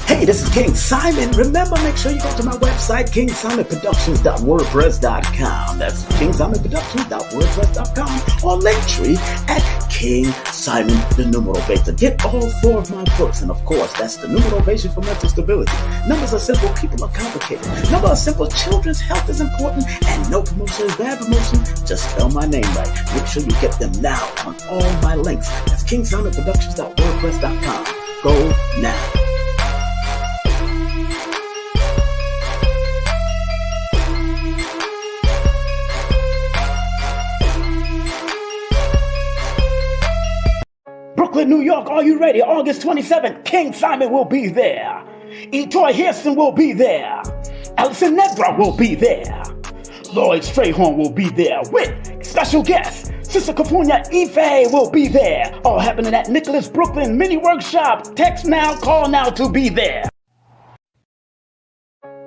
Hey, this is King Simon. Remember, make sure you go to my website, kingsimonproductions.wordpress.com. That's kingsimonproductions.wordpress.com, or Linktree at King Simon the Numerovator. Get all 4 of my books, and of course, that's the Numerovation for mental stability. Numbers are simple, people are complicated. Numbers are simple, children's health is important, and no promotion is bad promotion. Just spell my name right. Make sure you get them now on all my links. That's kingsimonproductions.wordpress.com. Go now. Brooklyn, New York, are you ready? August 27th, King Simon will be there. Etoy Hairston will be there. Alison Nedra will be there. Lloyd Strayhorn will be there with special guests. Sister Cafunia Ife will be there. All happening at Nicholas Brooklyn Mini Workshop. Text now, call now to be there.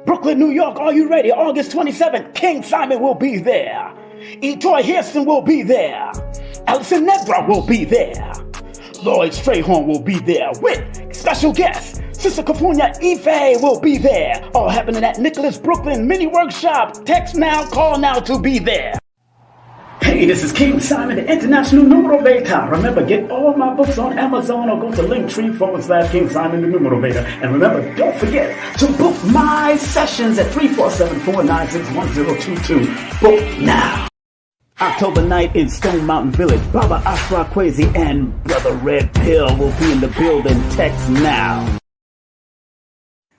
Brooklyn, New York, are you ready? August 27th, King Simon will be there. Etoy Hairston will be there. Alison Nedra will be there. Lloyd Strayhorn will be there with special guests. Sister Cafunia Ife will be there. All happening at Nicholas Brooklyn Mini Workshop. Text now, call now to be there. Hey, this is King Simon, the International Numerovator. Remember, get all my books on Amazon or go to Linktree/King Simon the Numerovator. And remember, don't forget to book my sessions at 347-496-1022. Book now. October night in Stone Mountain Village. Baba Astrological and Brother Red Pill will be in the building. Text now.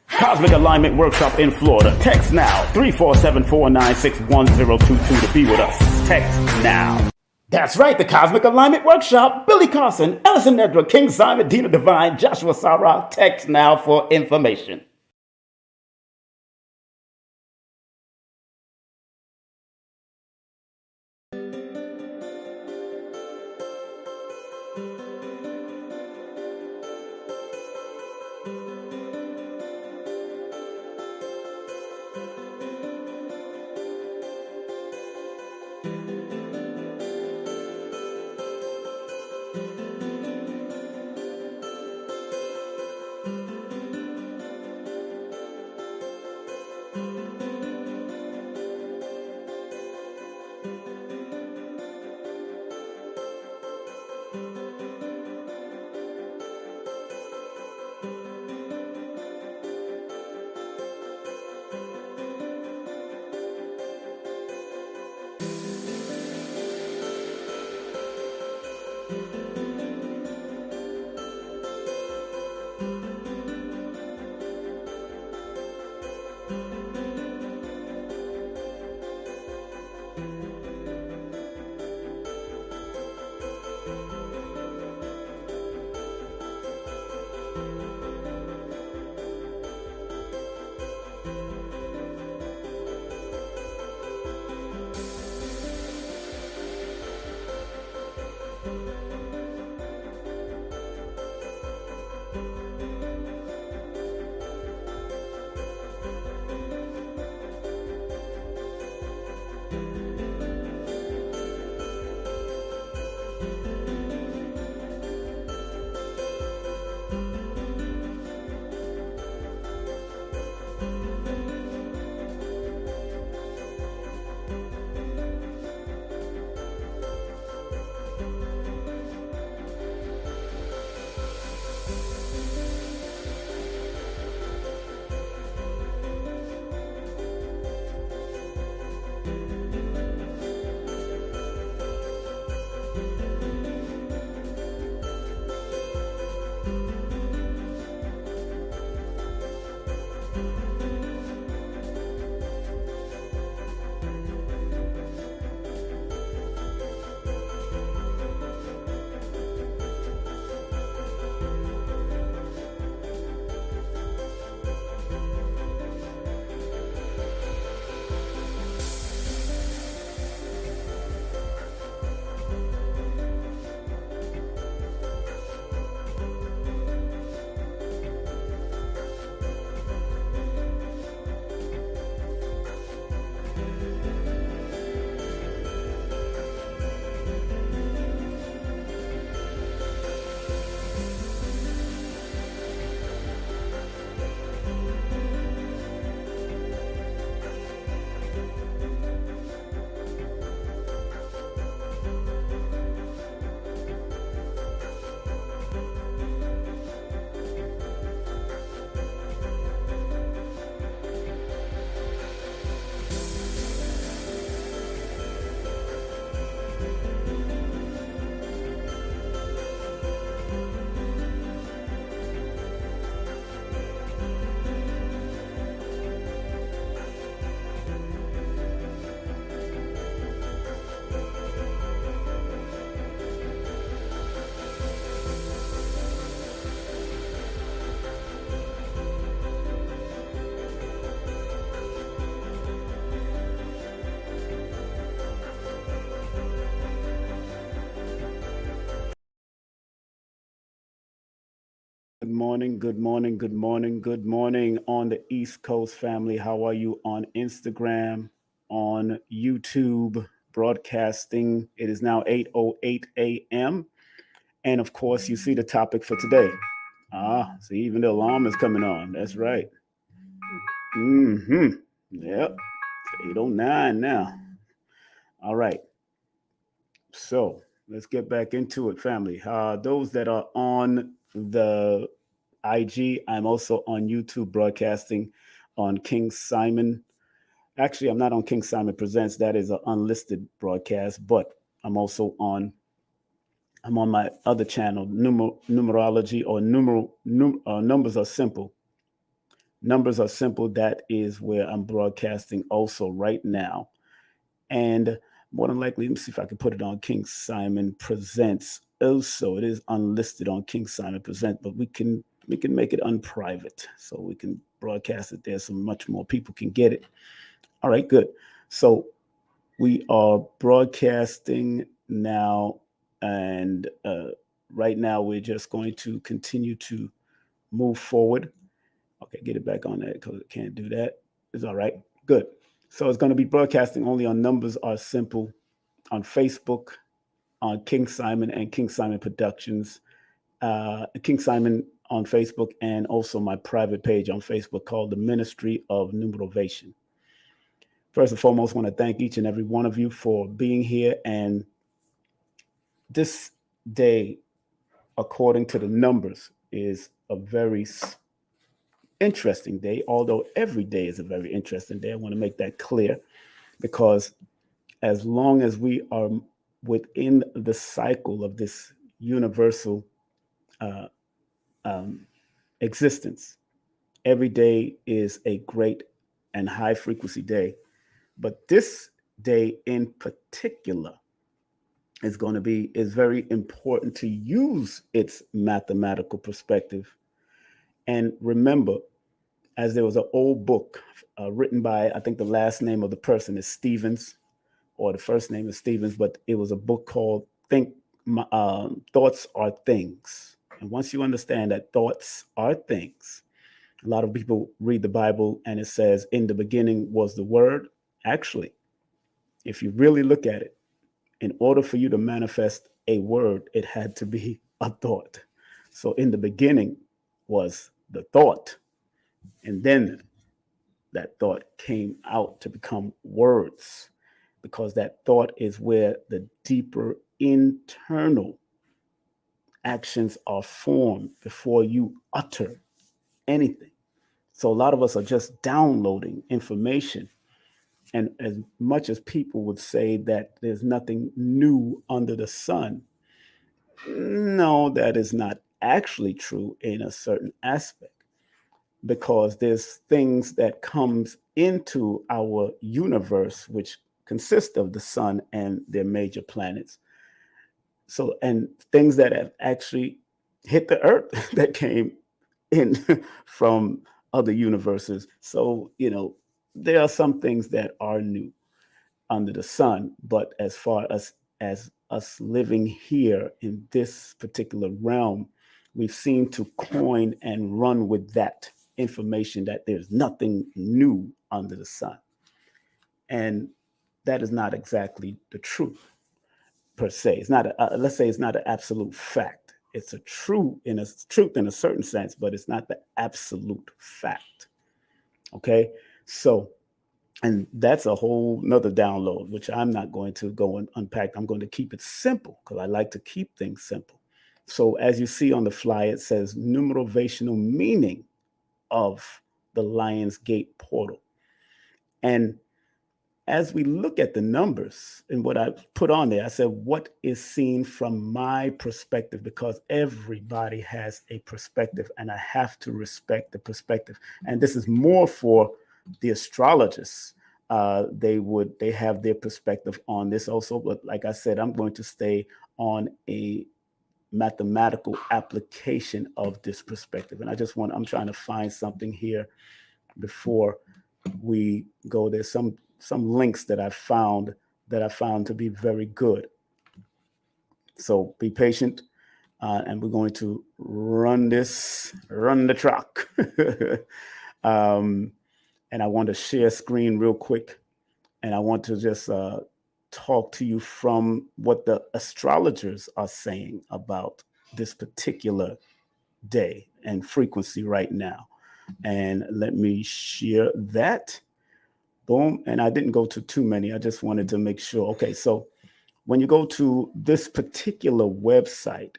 Cosmic Alignment Workshop in Florida. Text now. 347-496-1022 to be with us. Text now. That's right, the Cosmic Alignment Workshop. Billy Carson, Alison Nedra, King Simon, Dina Divine, Joshua Sarah. Text now for information. Good morning, good morning, good morning, good morning on the East Coast family. How are you on Instagram, on YouTube, broadcasting? It is now 8:08 a.m. And of course, you see the topic for today. See, even the alarm is coming on. That's right. Mm-hmm. Yep. It's 8:09 now. All right. So let's get back into it, family. Those that are on the IG, I'm also on YouTube broadcasting on King Simon. Actually, I'm not on King Simon Presents. That is an unlisted broadcast, but I'm also on. I'm on my other channel, Numerology or Numbers Are Simple. Numbers Are Simple. That is where I'm broadcasting also right now. And more than likely, let me see if I can put it on King Simon Presents. Also, it is unlisted on King Simon Presents, but we can make it unprivate, so we can broadcast it there, so much more people can get it. All right, good. So we are broadcasting now, and right now we're just going to continue to move forward. Okay, get it back on that because it can't do that. It's all right. Good. So it's going to be broadcasting only on Numbers Are Simple on Facebook, on King Simon and King Simon Productions, King Simon on Facebook, and also my private page on Facebook called the Ministry of Numerovation. First and foremost, I want to thank each and every one of you for being here. And this day, according to the numbers, is a very interesting day, although every day is a very interesting day. I want to make that clear because as long as we are within the cycle of this universal uh, existence, every day is a great and high frequency day. But this day in particular is very important to use its mathematical perspective. And remember, as there was an old book written by, I think the last name of the person is Stevens, or the first name is Stevens, but it was a book called Thoughts Are Things. And once you understand that thoughts are things, a lot of people read the Bible and it says, in the beginning was the Word. Actually, if you really look at it, in order for you to manifest a word, it had to be a thought. So in the beginning was the thought, and then that thought came out to become words, because that thought is where the deeper internal actions are formed before you utter anything. So a lot of us are just downloading information. And as much as people would say that there's nothing new under the sun, no, that is not actually true in a certain aspect, because there's things that comes into our universe which consist of the sun and their major planets. So, and things that have actually hit the earth that came in from other universes. So, there are some things that are new under the sun, but as far as us living here in this particular realm, we've seemed to coin and run with that information that there's nothing new under the sun. And that is not exactly the truth per se. It's not let's say it's not an absolute fact. It's a truth in a certain sense, but it's not the absolute fact. Okay, so, and that's a whole nother download, which I'm not going to go and unpack. I'm going to keep it simple because I like to keep things simple. So as you see on the fly, it says numerovational meaning of the Lion's Gate portal. And as we look at the numbers and what I put on there, I said, what is seen from my perspective? Because everybody has a perspective and I have to respect the perspective. And this is more for the astrologists. They have their perspective on this also. But like I said, I'm going to stay on a mathematical application of this perspective. And I'm trying to find something here before we go. There's some links that I found to be very good. So be patient. and we're going to run the truck. And I want to share screen real quick, and I want to just talk to you from what the astrologers are saying about this particular day and frequency right now. And let me share that. Boom. And I didn't go to too many. I just wanted to make sure. Okay, so when you go to this particular website,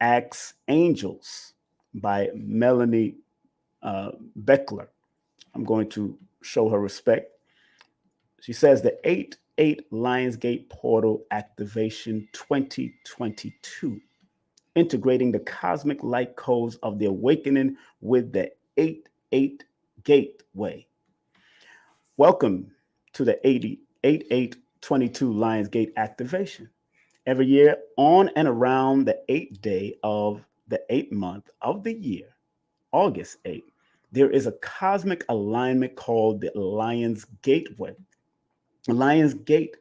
Axe Angels by Melanie Beckler, I'm going to show her respect. She says the 8-8 Lionsgate Portal Activation 2022, integrating the cosmic light codes of the awakening with the 8-8 Gateway. Welcome to the 88-8-22 Lionsgate activation. Every year on and around the 8th day of the 8th month of the year, August 8th, there is a cosmic alignment called the Lion's Gateway. The Lion's Gate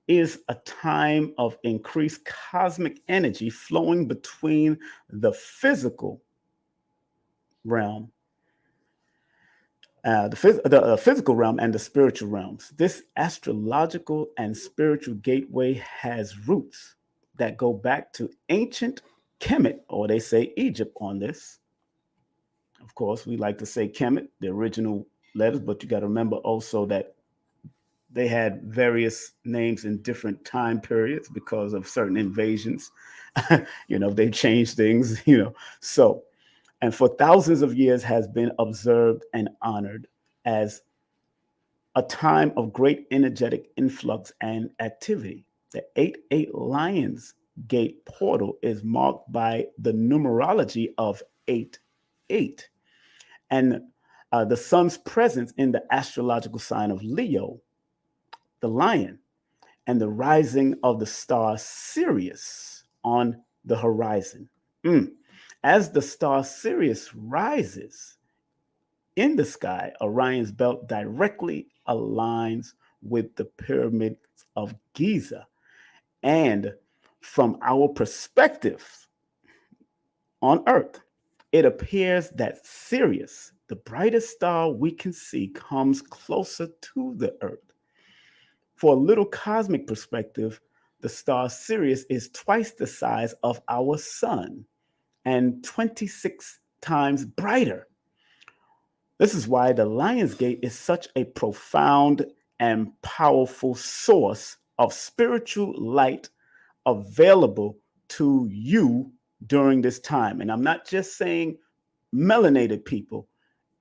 is a time of increased cosmic energy flowing between the physical realm, the physical realm and the spiritual realms. This astrological and spiritual gateway has roots that go back to ancient Kemet, or they say Egypt on this. Of course, we like to say Kemet, the original letters, but you got to remember also that they had various names in different time periods because of certain invasions. They changed things, So, and for thousands of years has been observed and honored as a time of great energetic influx and activity. The 8-8 Lions Gate portal is marked by the numerology of 8-8 and the sun's presence in the astrological sign of Leo, the lion, and the rising of the star Sirius on the horizon. As the star Sirius rises in the sky, Orion's belt directly aligns with the pyramids of Giza. And from our perspective on Earth, it appears that Sirius, the brightest star we can see, comes closer to the Earth. For a little cosmic perspective, the star Sirius is twice the size of our sun and 26 times brighter. This is why the Lion's Gate is such a profound and powerful source of spiritual light available to you during this time. And I'm not just saying melanated people,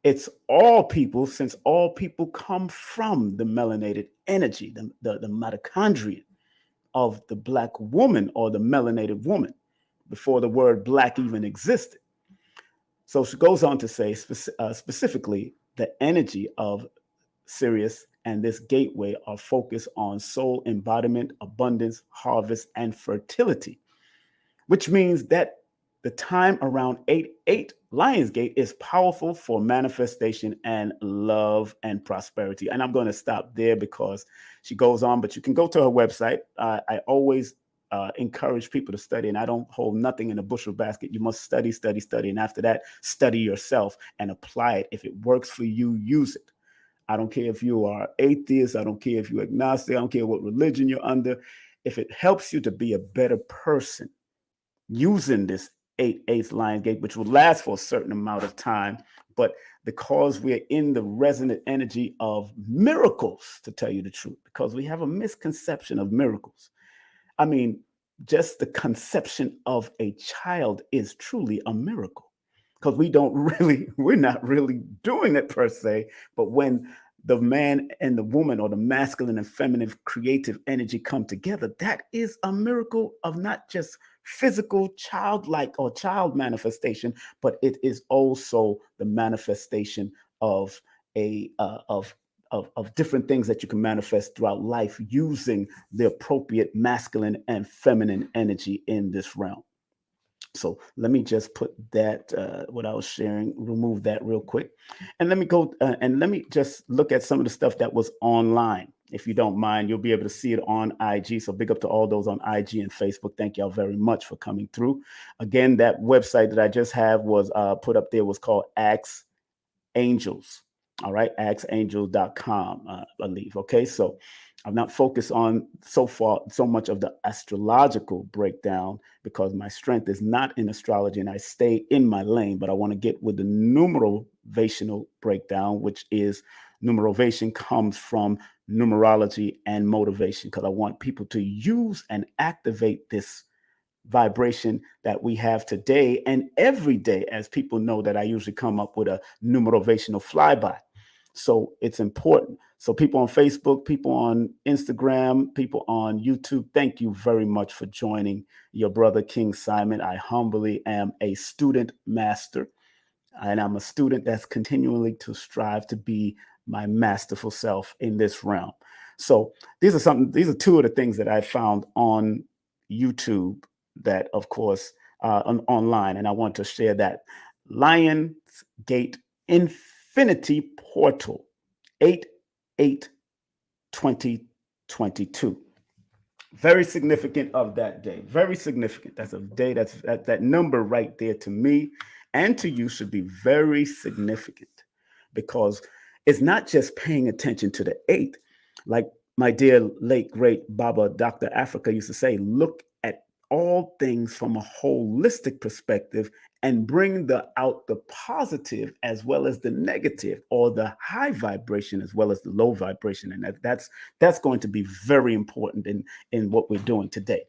it's all people, since all people come from the melanated energy, the mitochondria of the Black woman or the melanated woman before the word Black even existed. So she goes on to say specifically the energy of Sirius and this gateway are focused on soul embodiment, abundance, harvest, and fertility, which means that the time around 8-8 Lionsgate is powerful for manifestation and love and prosperity. And I'm going to stop there because she goes on, but you can go to her website. I always encourage people to study, and I don't hold nothing in a bushel basket. You must study, study, study. And after that, study yourself and apply it. If it works for you, use it. I don't care if you are atheist. I don't care if you're agnostic. I don't care what religion you're under. If it helps you to be a better person using this 8-8 Lionsgate, which will last for a certain amount of time, but because we're in the resonant energy of miracles, to tell you the truth, because we have a misconception of miracles. I mean, just the conception of a child is truly a miracle because we're not really doing it per se. But when the man and the woman, or the masculine and feminine creative energy, come together, that is a miracle of not just physical childlike or child manifestation, but it is also the manifestation of a of different things that you can manifest throughout life using the appropriate masculine and feminine energy in this realm. So let me just put that, what I was sharing, remove that real quick. And let me go and let me just look at some of the stuff that was online. If you don't mind, you'll be able to see it on IG. So big up to all those on IG and Facebook. Thank y'all very much for coming through. Again, that website that I just have was put up there was called Ask Angels. All right, axangels.com, I believe. Okay, so I'm not focused on so much of the astrological breakdown because my strength is not in astrology and I stay in my lane, but I want to get with the numerovational breakdown, which is numerovation comes from numerology and motivation because I want people to use and activate this vibration that we have today and every day, as people know that I usually come up with a numerovational flyby. So it's important. So people on Facebook, people on Instagram, people on YouTube, thank you very much for joining your brother King Simon. I humbly am a student master, and I'm a student that's continually to strive to be my masterful self in this realm. So these are two of the things that I found on YouTube that, of course, online, and I want to share that. Lionsgate Infinity Portal, 8/8/2022. Very significant of that day. Very significant. That's a day that number right there to me and to you should be very significant because it's not just paying attention to the eight. Like my dear late great Baba Dr. Africa used to say, look at all things from a holistic perspective and bring the positive as well as the negative, or the high vibration as well as the low vibration. And that's going to be very important in what we're doing today.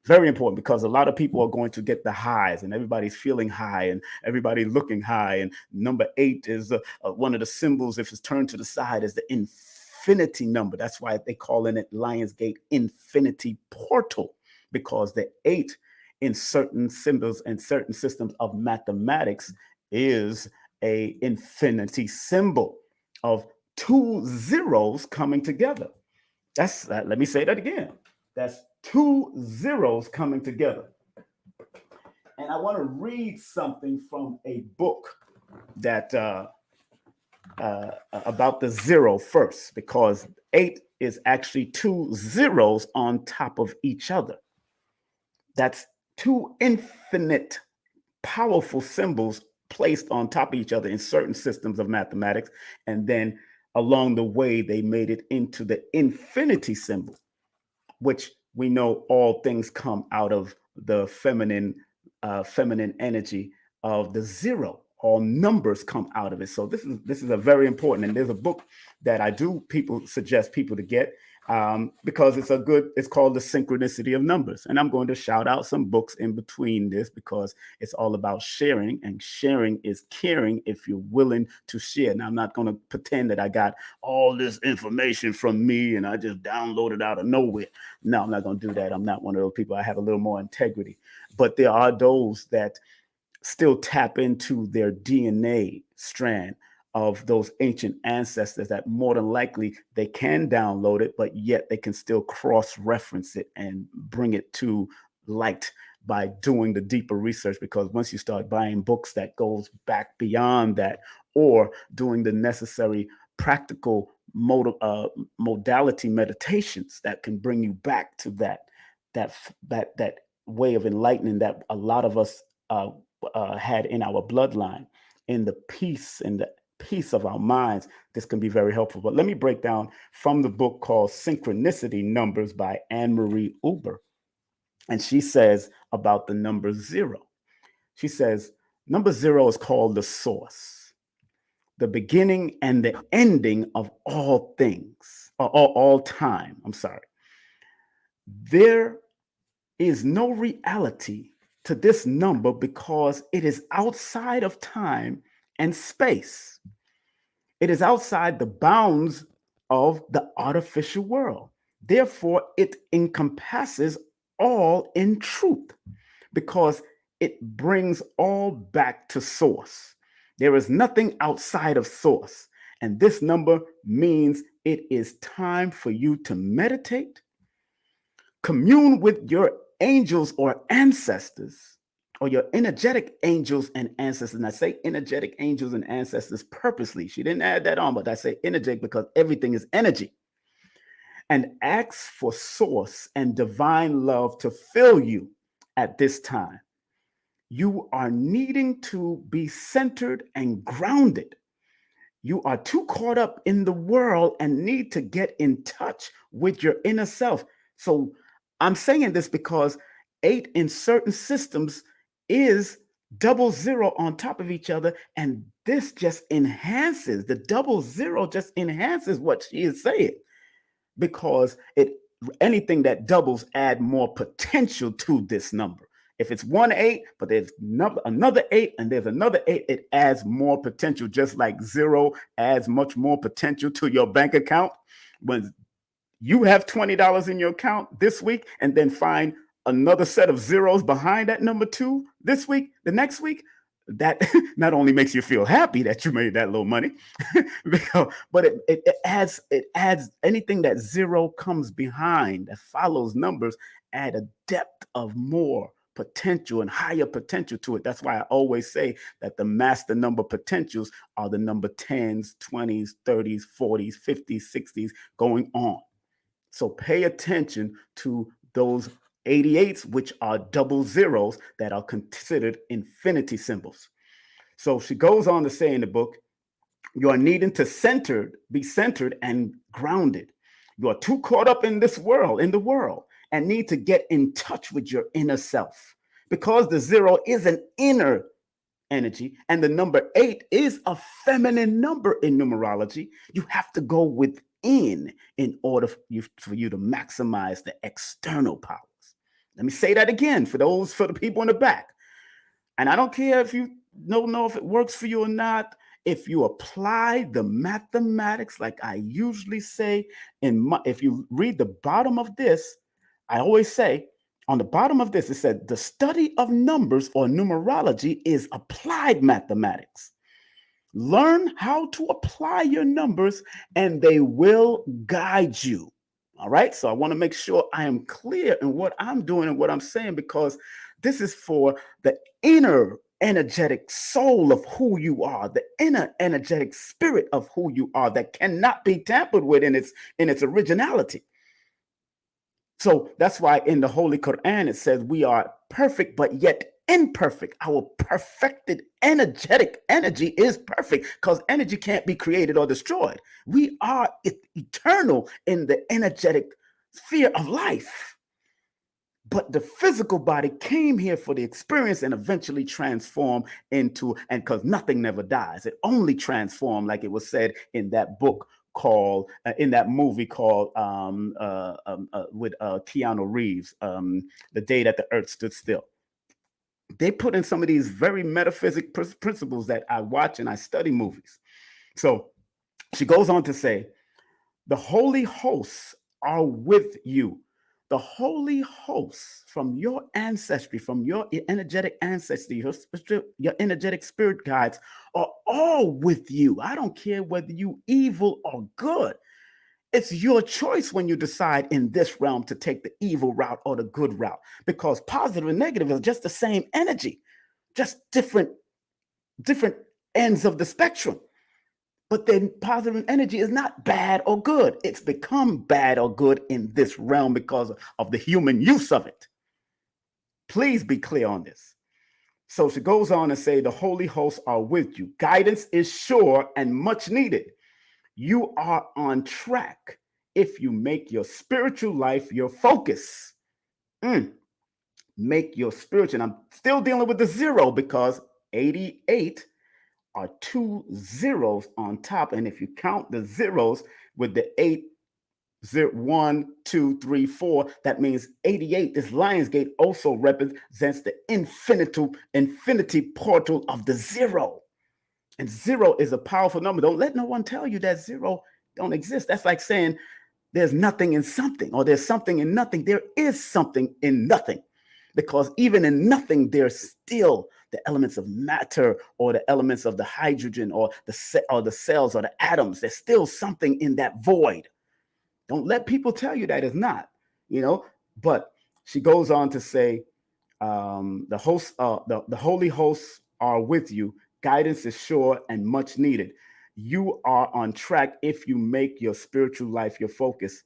Very important because a lot of people are going to get the highs and everybody's feeling high and everybody's looking high. And number 8 is one of the symbols, if it's turned to the side, is the infinity number. That's why they call it Lionsgate Infinity Portal, because the 8 in certain symbols and certain systems of mathematics is a infinity symbol of two zeros coming together. Let me say that again. That's two zeros coming together. And I want to read something from a book that about the zero first, because 8 is actually two zeros on top of each other. That's two infinite, powerful symbols placed on top of each other in certain systems of mathematics. And then along the way, they made it into the infinity symbol, which we know all things come out of the feminine energy of the zero. All numbers come out of it. So this is a very important. And there's a book that I do suggest people to get because it's called The Synchronicity of Numbers. And I'm going to shout out some books in between this because it's all about sharing, and sharing is caring if you're willing to share. Now, I'm not going to pretend that I got all this information from me and I just downloaded out of nowhere. No, I'm not going to do that. I'm not one of those people. I have a little more integrity. But there are those that still tap into their DNA strand of those ancient ancestors that more than likely they can download it, but yet they can still cross-reference it and bring it to light by doing the deeper research. Because once you start buying books that goes back beyond that, or doing the necessary practical modality meditations that can bring you back to that way of enlightening that a lot of us had in our bloodline, in the peace of our minds, this can be very helpful. But let me break down from the book called Synchronicity Numbers by Anne-Marie Uber. And she says about the number 0. She says, number 0 is called the source, the beginning and the ending of all things, or all time. I'm sorry. There is no reality to this number because it is outside of time and space. It is outside the bounds of the artificial world. Therefore, it encompasses all in truth because it brings all back to source. There is nothing outside of source. And this number means it is time for you to meditate, commune with your angels or ancestors, or your energetic angels and ancestors. And I say energetic angels and ancestors purposely. She didn't add that on, but I say energetic because everything is energy. and ask for source and divine love to fill you at this time. You are needing to be centered and grounded. You are too caught up in the world and need to get in touch with your inner self. So I'm saying this because 8 in certain systems is double zero on top of each other. And this just enhances the double zero, just enhances what she is saying, because it anything that doubles add more potential to this number. If it's 1 8, but there's another 8 and there's another 8, it adds more potential, just like zero adds much more potential to your bank account. When you have $20 in your account this week and then find another set of zeros behind that number two this week, the next week, that not only makes you feel happy that you made that little money, but it adds anything that zero comes behind that follows numbers, add a depth of more potential and higher potential to it. That's why I always say that the master number potentials are the number 10s, 20s, 30s, 40s, 50s, 60s, going on. So pay attention to those 88s, which are double zeros that are considered infinity symbols. So she goes on to say in the book, you are needing to be centered and grounded. You are too caught up in the world, and need to get in touch with your inner self. Because the zero is an inner energy and the number 8 is a feminine number in numerology, you have to go within in order for you to maximize the external powers. Let me say that again for the people in the back. And I don't care if you don't know if it works for you or not. If you apply the mathematics, like I usually say, if you read the bottom of this, I always say on the bottom of this, it said the study of numbers or numerology is applied mathematics. Learn how to apply your numbers and they will guide you. All right. So I want to make sure I am clear in what I'm doing and what I'm saying, because this is for the inner energetic soul of who you are, the inner energetic spirit of who you are that cannot be tampered with in its originality. So that's why in the Holy Quran it says we are perfect but yet imperfect. Our perfected energetic energy is perfect because energy can't be created or destroyed. We are eternal in the energetic sphere of life. But the physical body came here for the experience and eventually transformed into, and because nothing never dies, it only transformed, like it was said in that book called, in that movie called with Keanu Reeves, The Day That the Earth Stood Still. They put in some of these very metaphysic principles that I watch and I study movies. So she goes on to say, the holy hosts are with you. The holy hosts from your ancestry, from your energetic ancestry, your energetic spirit guides are all with you. I don't care whether you evil or good. It's your choice when you decide in this realm to take the evil route or the good route, because positive and negative is just the same energy, just different ends of the spectrum. But then positive energy is not bad or good. It's become bad or good in this realm because of the human use of it. Please be clear on this. So she goes on to say, the holy hosts are with you. Guidance is sure and much needed. You are on track if you make your spiritual life your focus. Make your spiritual, and I'm still dealing with the zero because 88 are 2 zeros on top. And if you count the zeros with the 8, 0, 1, 2, 3, 4, that means 88. This Lionsgate also represents the infinity portal of the zero. And zero is a powerful number. Don't let no one tell you that zero don't exist. That's like saying there's nothing in something, or there's something in nothing. There is something in nothing. Because even in nothing, there's still the elements of matter, or the elements of the hydrogen, or the cells, or the atoms. There's still something in that void. Don't let people tell you that it's not, But she goes on to say, the holy hosts are with you. Guidance is sure and much needed. You are on track if you make your spiritual life your focus.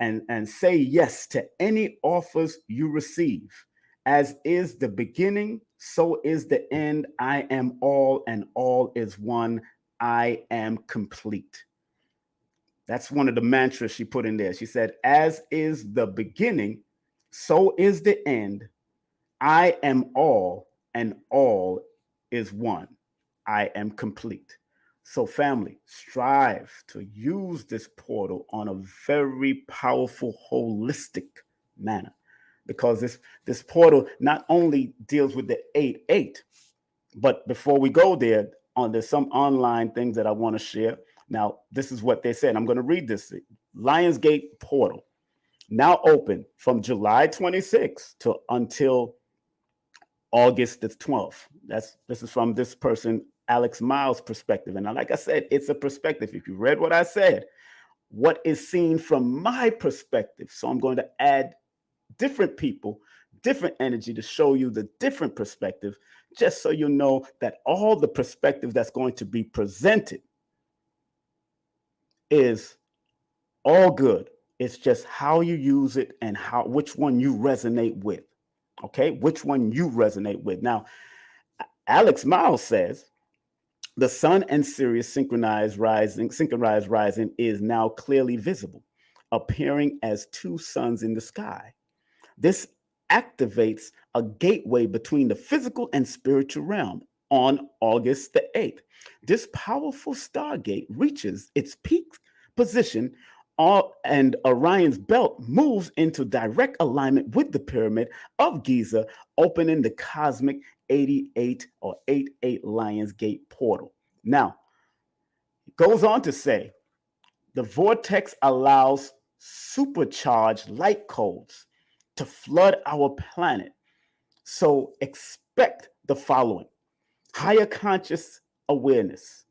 and say yes to any offers you receive. As is the beginning, so is the end. I am all, and all is one. I am complete. That's one of the mantras she put in there. She said, as is the beginning, so is the end. I am all, and all is one. I am complete. So, family, strive to use this portal on a very powerful, holistic manner, because this portal not only deals with the 8-8, but before we go there, there's some online things that I want to share. Now, this is what they said. I'm going to read this. Lionsgate portal now open from July 26th to until August the 12th. This is from this person, Alex Miles' perspective. And like I said, it's a perspective. If you read what I said, what is seen from my perspective. So I'm going to add different people, different energy to show you the different perspective, just so you know that all the perspective that's going to be presented is all good. It's just how you use it and which one you resonate with. Okay, which one you resonate with. Now, Alex Miles says the sun and Sirius synchronized rising is now clearly visible, appearing as two suns in the sky. This activates a gateway between the physical and spiritual realm on August the 8th. This powerful stargate reaches its peak position, and Orion's belt moves into direct alignment with the pyramid of Giza, opening the cosmic 88 or 88 Lions Gate portal. Now, it goes on to say, the vortex allows supercharged light codes to flood our planet. So expect the following: higher conscious awareness,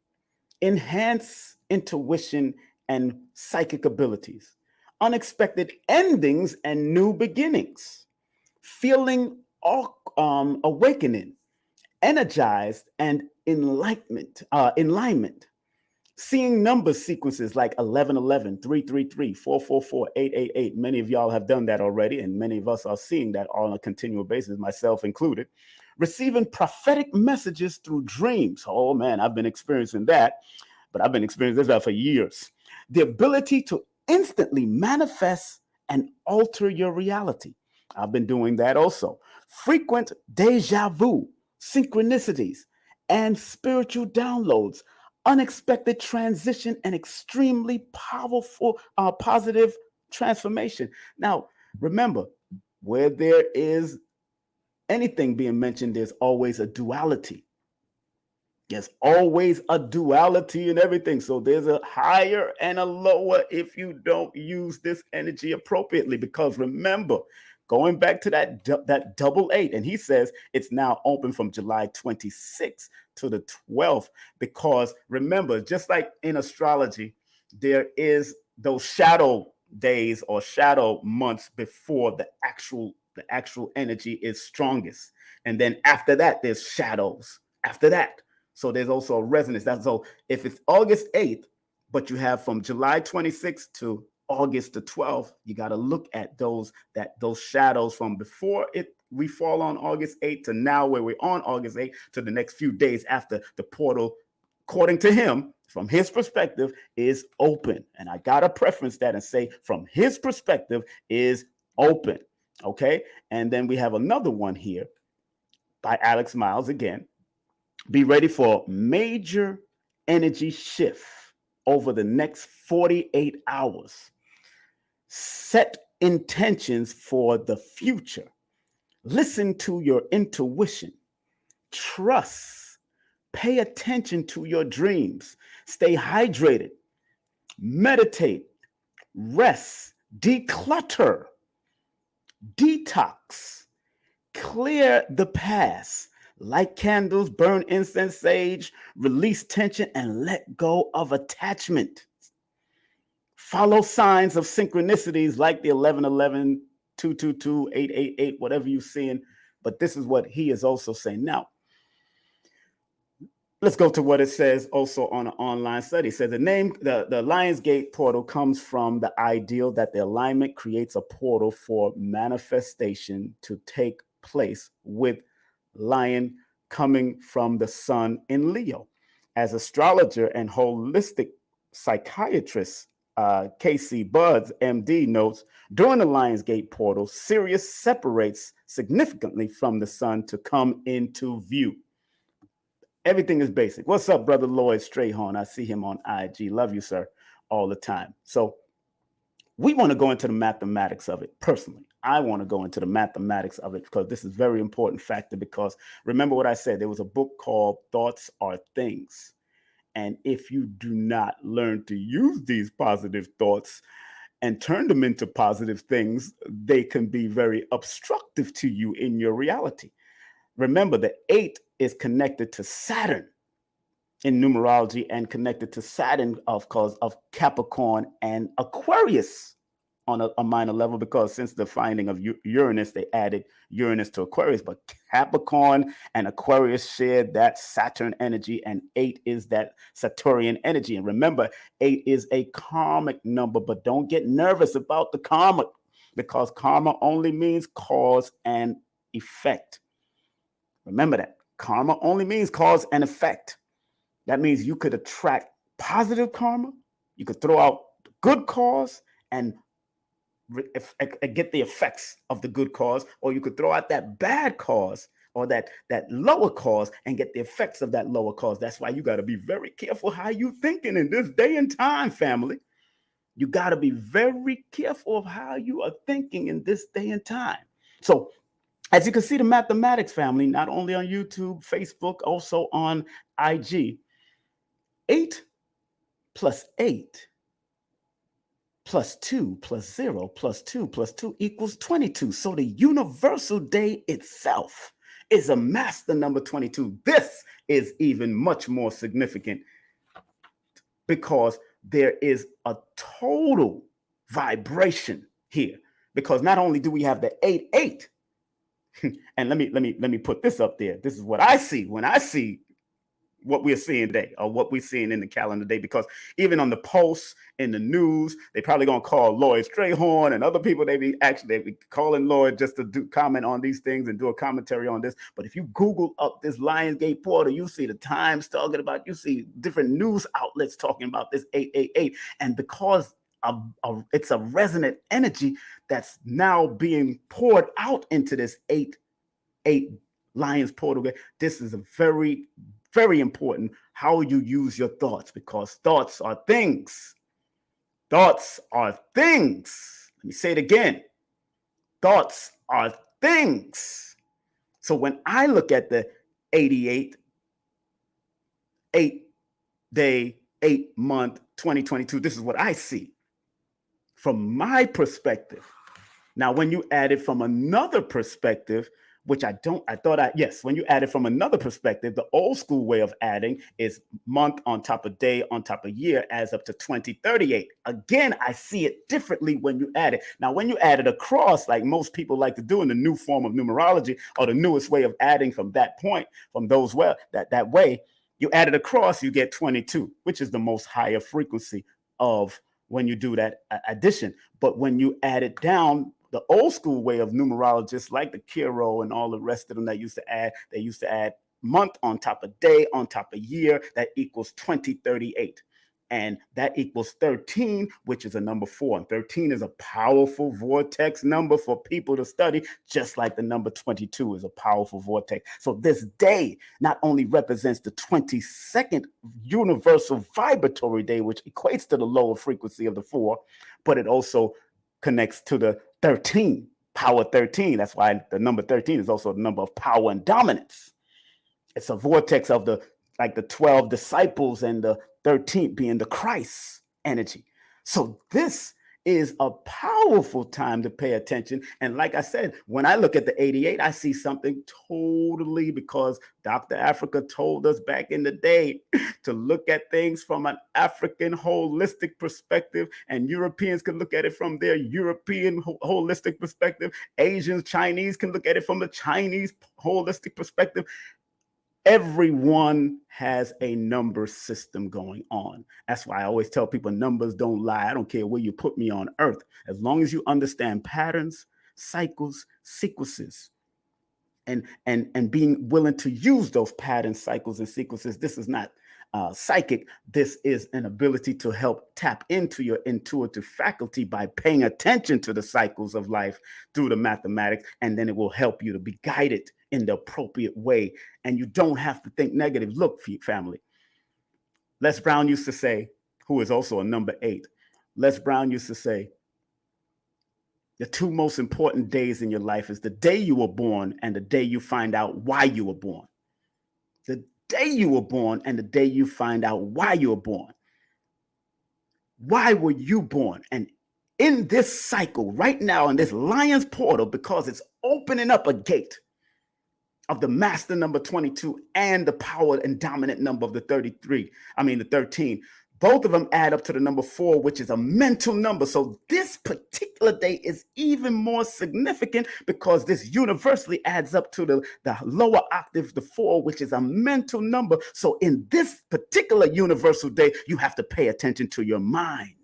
enhanced intuition and psychic abilities, unexpected endings and new beginnings, feeling awakening, energized, and enlightenment, seeing number sequences like 1111, 333, 444, 888. Many of y'all have done that already, and many of us are seeing that on a continual basis, myself included. Receiving prophetic messages through dreams. Oh man, I've been experiencing that, but I've been experiencing that for years. The ability to instantly manifest and alter your reality. I've been doing that also. Frequent deja vu, synchronicities, and spiritual downloads, unexpected transition, and extremely powerful, positive transformation. Now, remember, where there is anything being mentioned, there's always a duality. There's always a duality in everything. So there's a higher and a lower if you don't use this energy appropriately. Because remember, going back to that 88, and he says it's now open from July 26th to the 12th. Because remember, just like in astrology, there is those shadow days or shadow months before the actual energy is strongest. And then after that, there's shadows after that. So there's also a resonance. So if it's August 8th, but you have from July 26th to August the 12th, you got to look at those shadows from before we fall on August 8th to now, where we're on August 8th, to the next few days after the portal, according to him, from his perspective, is open. And I got to preference that and say from his perspective is open. Okay. And then we have another one here by Alex Miles again. Be ready for major energy shift over the next 48 hours. Set intentions for the future. Listen to your intuition. Trust. Pay attention to your dreams. Stay hydrated. Meditate. Rest. Declutter. Detox. Clear the past. Light candles, burn incense, sage, release tension, and let go of attachment. Follow signs of synchronicities like the 1111, 222, 888, whatever you're seeing. But this is what he is also saying. Now, let's go to what it says also on an online study. It says the name, the Lionsgate portal comes from the ideal that the alignment creates a portal for manifestation to take place with lion coming from the sun in Leo. As astrologer and holistic psychiatrist Casey Buds, MD, notes, during the Lionsgate portal, Sirius separates significantly from the sun to come into view. Everything is basic. What's up, brother Lloyd Strayhorn? I see him on IG. Love you, sir, all the time. So we want to go into the mathematics of it. Personally, I want to go into the mathematics of it because this is a very important factor. Because remember what I said, there was a book called Thoughts Are Things. And if you do not learn to use these positive thoughts and turn them into positive things, they can be very obstructive to you in your reality. Remember, the 8 is connected to Saturn in numerology and connected to Saturn, of course, of Capricorn and Aquarius on a minor level, because since the finding of Uranus, they added Uranus to Aquarius, but Capricorn and Aquarius shared that Saturn energy, and 8 is that Saturnian energy. And remember, 8 is a karmic number, but don't get nervous about the karma, because karma only means cause and effect. Remember that. Karma only means cause and effect. That means you could attract positive karma, you could throw out the good cause and get the effects of the good cause, or you could throw out that bad cause or that lower cause and get the effects of that lower cause. That's why you got to be very careful how you thinking in this day and time, family. You got to be very careful of how you are thinking in this day and time. So as you can see, the mathematics, family, not only on YouTube, Facebook, also on IG, 8 plus 8 plus 2 plus 0 plus 2 plus 2 equals 22. So the universal day itself is a master number 22. This is even much more significant because there is a total vibration here. Because not only do we have the 8-8, and let me put this up there. This is what I see when I see what we're seeing today, or what we're seeing in the calendar today, because even on the posts, in the news, they probably gonna call Lloyd Strayhorn and other people. They be calling Lloyd just to do comment on these things and do a commentary on this. But if you Google up this Lionsgate portal, you see the Times talking about, you see different news outlets talking about this 888, and because it's a resonant energy that's now being poured out into this 8 Lions portal. This is a very, very important how you use your thoughts, because thoughts are things. Thoughts are things. Let me say it again. Thoughts are things. So when I look at the 88, 8-day, 8-month, 2022, this is what I see from my perspective. Now, when you add it from another perspective, which when you add it from another perspective, the old school way of adding is month on top of day on top of year adds up to 2038. Again, I see it differently when you add it. Now, when you add it across, like most people like to do in the new form of numerology, or the newest way of adding from that point, from those that way, you add it across, you get 22, which is the most higher frequency of when you do that addition. But when you add it down, the old school way of numerologists like the Kiro and all the rest of them that used to add month on top of day on top of year, that equals 2038. And that equals 13, which is a number 4. And 13 is a powerful vortex number for people to study, just like the number 22 is a powerful vortex. So this day not only represents the 22nd universal vibratory day, which equates to the lower frequency of the 4, but it also connects to the 13, power 13. That's why the number 13 is also the number of power and dominance. It's a vortex of the 12 disciples and the 13th being the Christ energy. So this is a powerful time to pay attention. And like I said, when I look at the 88, I see something totally, because Dr. Africa told us back in the day to look at things from an African holistic perspective, and Europeans can look at it from their European holistic perspective. Asians, Chinese can look at it from the Chinese holistic perspective. Everyone has a number system going on. That's why I always tell people numbers don't lie. I don't care where you put me on earth. As long as you understand patterns, cycles, sequences, and being willing to use those patterns, cycles, and sequences. This is not psychic. This is an ability to help tap into your intuitive faculty by paying attention to the cycles of life through the mathematics, and then it will help you to be guided in the appropriate way. And you don't have to think negative. Look, family, Les Brown used to say, who is also a number 8, Les Brown used to say, the two most important days in your life is the day you were born and the day you find out why you were born. The day you were born and the day you find out why you were born. Why were you born? And in this cycle right now, in this lion's portal, because it's opening up a gate of the master number 22 and the power and dominant number of the 13. Both of them add up to the number 4, which is a mental number. So this particular day is even more significant because this universally adds up to the lower octave, the 4, which is a mental number. So in this particular universal day, you have to pay attention to your mind.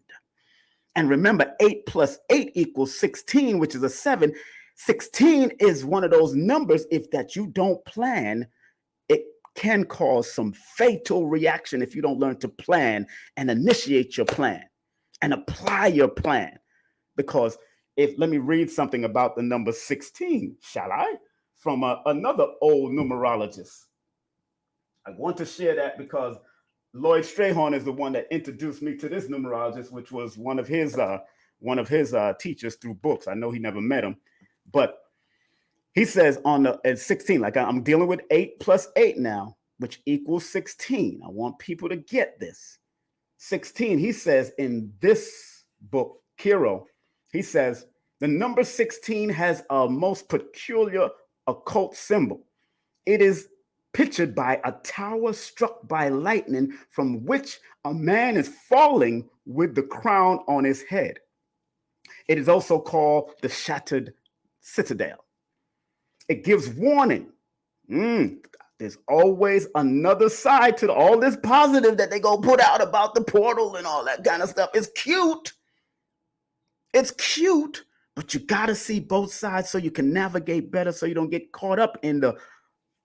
And remember, 8 plus 8 equals 16, which is a 7. 16 is one of those numbers, if that you don't plan, it can cause some fatal reaction if you don't learn to plan and initiate your plan and apply your plan. Because let me read something about the number 16, shall I? From another old numerologist. I want to share that because Lloyd Strayhorn is the one that introduced me to this numerologist, which was one of his teachers through books. I know he never met him, but he says at 16, like I'm dealing with 8 plus 8 now, which equals 16. I want people to get this. 16, he says in this book, Kiro, he says, the number 16 has a most peculiar occult symbol. It is pictured by a tower struck by lightning from which a man is falling with the crown on his head. It is also called the Shattered Citadel. It gives warning. There's always another side to all this positive that they go put out about the portal and all that kind of stuff. It's cute. It's cute, but you got to see both sides so you can navigate better, so you don't get caught up in the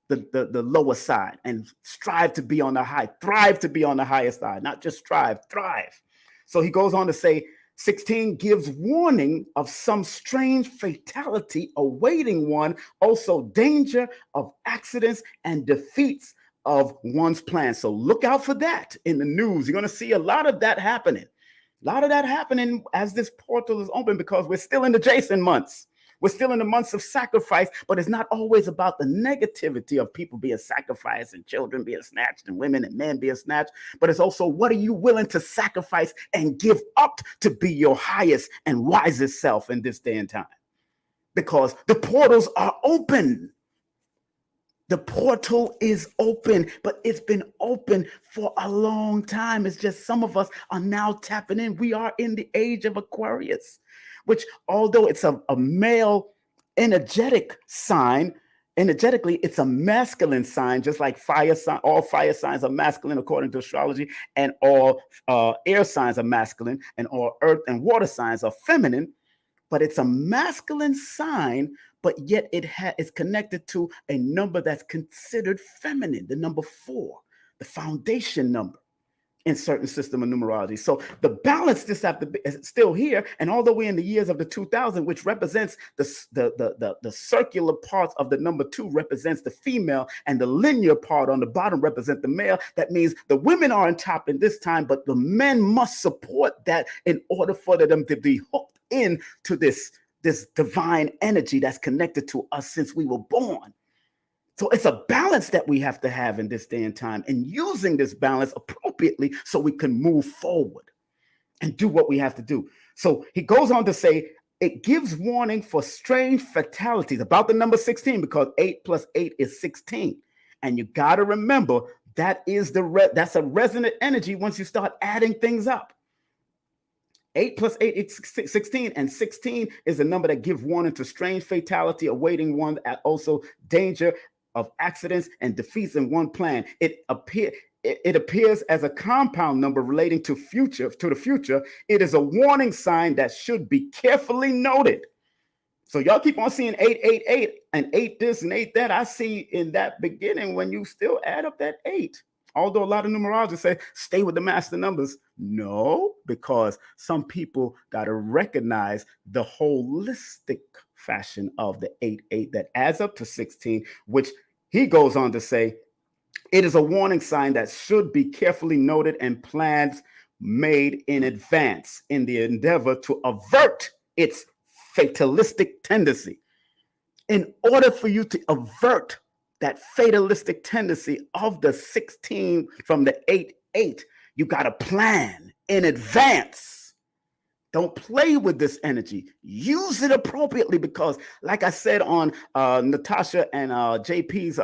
lower side, and strive to be on the high, thrive to be on the higher side, not just strive, thrive. So he goes on to say, 16 gives warning of some strange fatality awaiting one, also danger of accidents and defeats of one's plans. So look out for that in the news. You're going to see a lot of that happening. A lot of that happening as this portal is open, because we're still in the Jason months. We're still in the months of sacrifice, but it's not always about the negativity of people being sacrificed and children being snatched and women and men being snatched. But it's also, what are you willing to sacrifice and give up to be your highest and wisest self in this day and time? Because the portals are open. The portal is open, but it's been open for a long time. It's just some of us are now tapping in. We are in the age of Aquarius, which, although it's a male energetic sign, energetically, it's a masculine sign, just like fire sign. All fire signs are masculine according to astrology, and all air signs are masculine, and all earth and water signs are feminine. But it's a masculine sign, but yet it's connected to a number that's considered feminine, the number 4, the foundation number in certain system of numerology. So the balance is still here. And although we're in the years of the 2000, which represents the circular parts of the number 2 represents the female, and the linear part on the bottom represent the male. That means the women are on top in this time, but the men must support that in order for them to be hooked in to this divine energy that's connected to us since we were born. So it's a balance that we have to have in this day and time, and using this balance appropriately so we can move forward and do what we have to do. So he goes on to say, it gives warning for strange fatalities about the number 16, because 8 plus 8 is 16. And you got to remember, that is that's a resonant energy once you start adding things up. 8 plus 8 is 16, and 16 is a number that gives warning to strange fatality awaiting one, also danger of accidents and defeats in one plan. It appears as a compound number relating to the future. It is a warning sign that should be carefully noted. So y'all keep on seeing 888 and 8 this and 8 that. I see in that beginning when you still add up that 8. Although a lot of numerologists say stay with the master numbers. No, because some people got to recognize the holistic fashion of the 8-8 that adds up to 16, which he goes on to say it is a warning sign that should be carefully noted and plans made in advance in the endeavor to avert its fatalistic tendency. In order for you to avert that fatalistic tendency of the 16 from the 8-8, you got to plan in advance. Don't play with this energy. Use it appropriately because, like I said on Natasha and JP's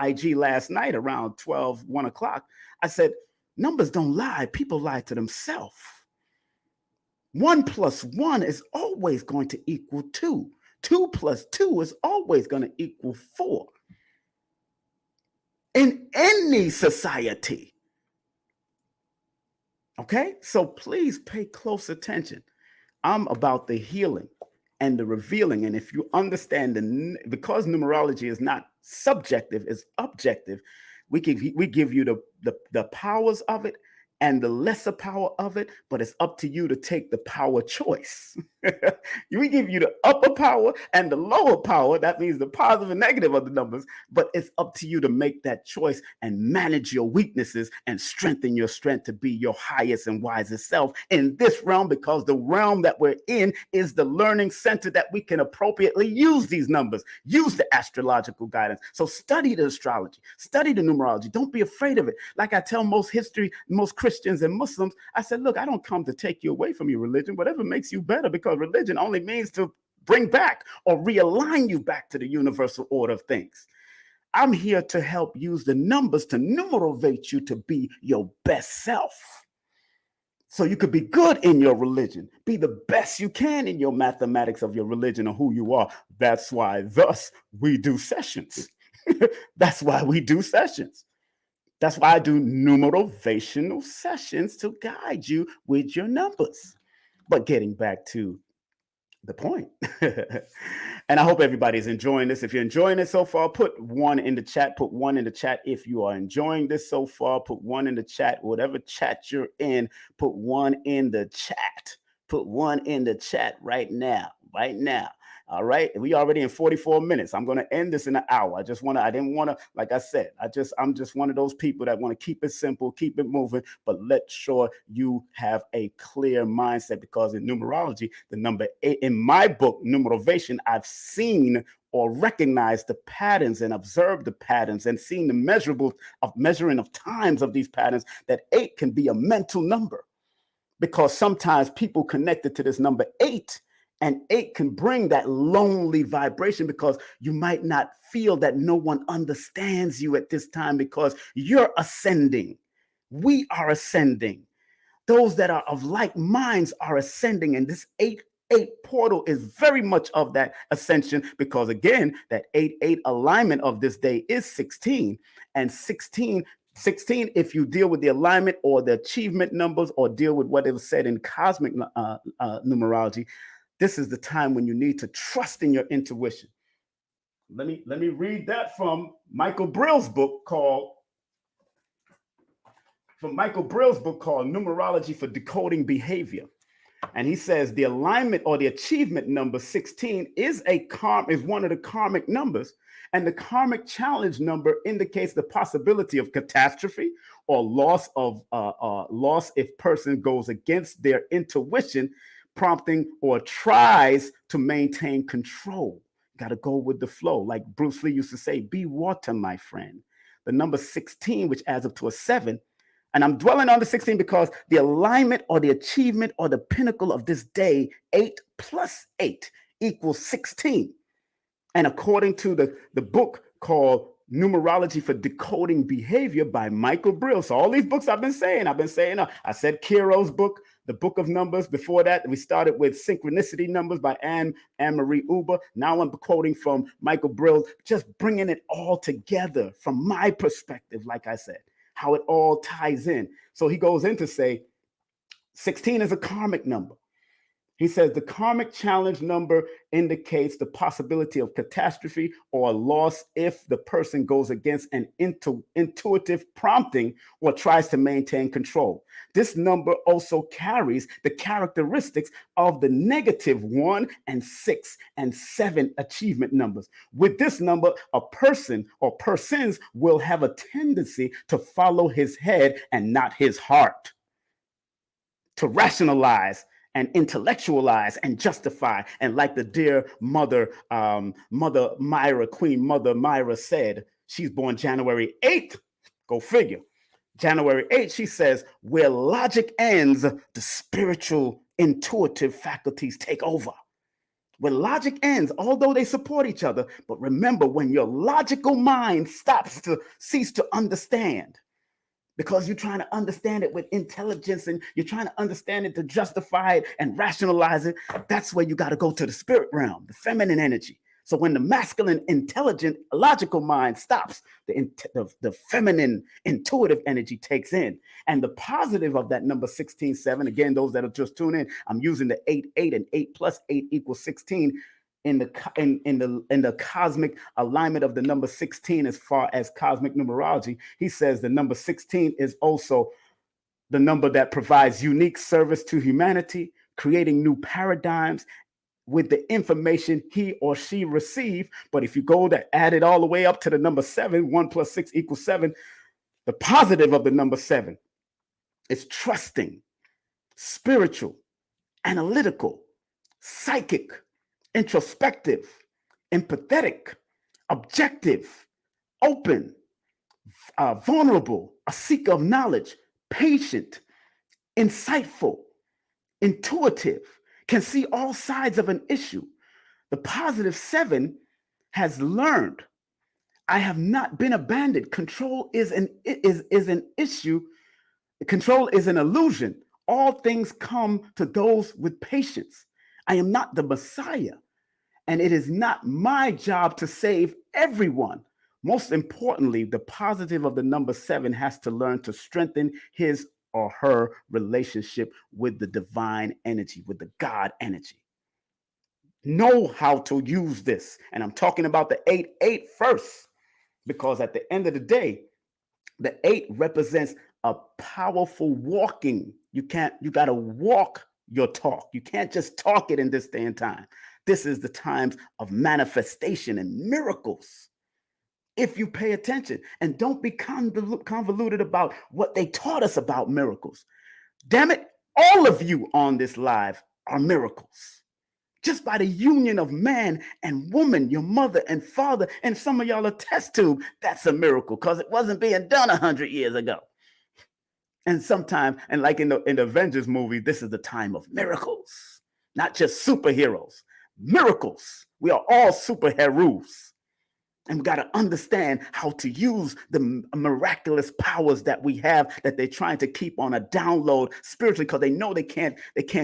IG last night around 1 o'clock, I said, numbers don't lie. People lie to themselves. 1 plus 1 is always going to equal 2. 2 plus 2 is always going to equal 4. In any society. Okay, so please pay close attention. I'm about the healing and the revealing. And if you understand because numerology is not subjective, it's objective, we give you the powers of it and the lesser power of it, but it's up to you to take the power choice. We give you the upper power and the lower power. That means the positive and negative of the numbers, but it's up to you to make that choice and manage your weaknesses and strengthen your strength to be your highest and wisest self in this realm, because the realm that we're in is the learning center that we can appropriately use these numbers, use the astrological guidance. So study the astrology, study the numerology. Don't be afraid of it. Like I tell most Christians and Muslims, I said, look, I don't come to take you away from your religion, whatever makes you better, because religion only means to bring back or realign you back to the universal order of things. I'm here to help use the numbers to numerovate you to be your best self. So you could be good in your religion, be the best you can in your mathematics of your religion or who you are. That's why thus we do sessions. That's why we do sessions. That's why I do numerovational sessions to guide you with your numbers. But getting back to the point. And I hope everybody's enjoying this. If you're enjoying it so far, put 1 in the chat. Put 1 in the chat. If you are enjoying this so far, put 1 in the chat. Whatever chat you're in, put 1 in the chat. Put 1 in the chat right now. Right now. All right. We already in 44 minutes. I'm going to end this in an hour. I didn't want to, like I said, I'm just one of those people that want to keep it simple, keep it moving, but let sure you have a clear mindset, because in numerology, the number 8 in my book, Numerovation, I've seen or recognized the patterns and observed the patterns and seen the measuring of times of these patterns, that 8 can be a mental number, because sometimes people connected to this number 8, and 8 can bring that lonely vibration, because you might not feel that no one understands you at this time, because you're ascending. We are ascending. Those that are of like minds are ascending. And this 8-8 portal is very much of that ascension, because again, that 8-8 alignment of this day is 16. And 16, if you deal with the alignment or the achievement numbers, or deal with what is said in cosmic numerology, this is the time when you need to trust in your intuition. Let me read that from Michael Brill's book called Numerology for Decoding Behavior. And he says the alignment or the achievement number 16 is one of the karmic numbers. And the karmic challenge number indicates the possibility of catastrophe or loss if person goes against their intuition, prompting or tries to maintain control. Got to go with the flow. Like Bruce Lee used to say, be water, my friend. The number 16, which adds up to a 7. And I'm dwelling on the 16 because the alignment or the achievement or the pinnacle of this day, 8 plus 8 equals 16. And according to the book called Numerology for Decoding Behavior by Michael Brill. So all these books I've been saying, I said Kiro's book, the book of Numbers. Before that, we started with Synchronicity Numbers by Anne-Marie Uber. Now I'm quoting from Michael Brill, just bringing it all together from my perspective, like I said, how it all ties in. So he goes in to say 16 is a karmic number. He says the karmic challenge number indicates the possibility of catastrophe or loss if the person goes against an intuitive prompting or tries to maintain control. This number also carries the characteristics of the negative 1 and 6 and 7 achievement numbers. With this number, a person or persons will have a tendency to follow his head and not his heart, to rationalize and intellectualize and justify. And like the dear mother, Mother Myra, Queen Mother Myra said, she's born January 8th, go figure. January 8th, she says, where logic ends, the spiritual intuitive faculties take over. Where logic ends, although they support each other, but remember, when your logical mind cease to understand, because you're trying to understand it with intelligence and you're trying to understand it to justify it and rationalize it, that's where you got to go to the spirit realm, the feminine energy. So when the masculine, intelligent, logical mind stops, the feminine, intuitive energy takes in. And the positive of that number 16-7, again, those that are just tuning in, I'm using the 8-8 and 8 plus 8 equals 16 in the cosmic alignment of the number 16 as far as cosmic numerology. He says the number 16 is also the number that provides unique service to humanity, creating new paradigms with the information he or she received. But if you go to add it all the way up to the number 7, 1 plus 6 equals 7, the positive of the number 7 is trusting, spiritual, analytical, psychic, introspective, empathetic, objective, open, vulnerable, a seeker of knowledge, patient, insightful, intuitive, can see all sides of an issue. The positive 7 has learned, I have not been abandoned. Control is an issue. Control is an illusion. All things come to those with patience. I am not the Messiah, and it is not my job to save everyone. Most importantly, the positive of the number 7 has to learn to strengthen his or her relationship with the divine energy, with the God energy. Know how to use this. And I'm talking about the 8-8 first, because at the end of the day, the 8 represents a powerful walking. You got to walk your talk. You can't just talk it in this day and time. This is the times of manifestation and miracles. If you pay attention and don't be convoluted about what they taught us about miracles. Damn it, all of you on this live are miracles. Just by the union of man and woman, your mother and father, and some of y'all are test tube, that's a miracle because it wasn't being done 100 years ago. And sometimes, and like in the Avengers movie, this is the time of miracles, not just superheroes, miracles. We are all superheroes. And we got to understand how to use the miraculous powers that we have that they're trying to keep on a download spiritually, because they know they can't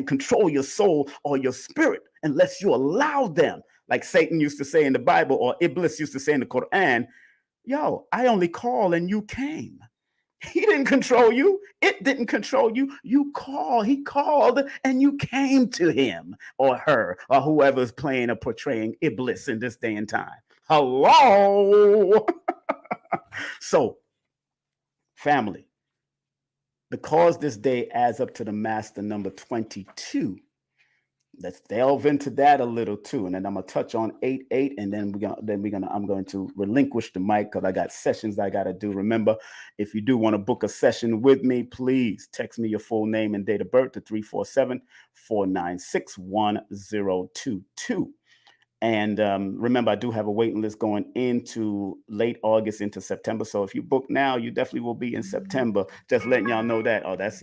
control your soul or your spirit unless you allow them. Like Satan used to say in the Bible, or Iblis used to say in the Quran, yo, I only called and you came. He didn't control you. It didn't control you. He called and you came to him or her or whoever's playing or portraying Iblis in this day and time. Hello. So, family, because this day adds up to the master number 22, let's delve into that a little too, and then I'm gonna touch on 8-8, and then I'm going to relinquish the mic because I got sessions I gotta do. Remember, if you do want to book a session with me, please text me your full name and date of birth to 347-496-1022. And remember, I do have a waiting list going into late August into September. So if you book now, you definitely will be in September. Just letting y'all know that. Oh, that's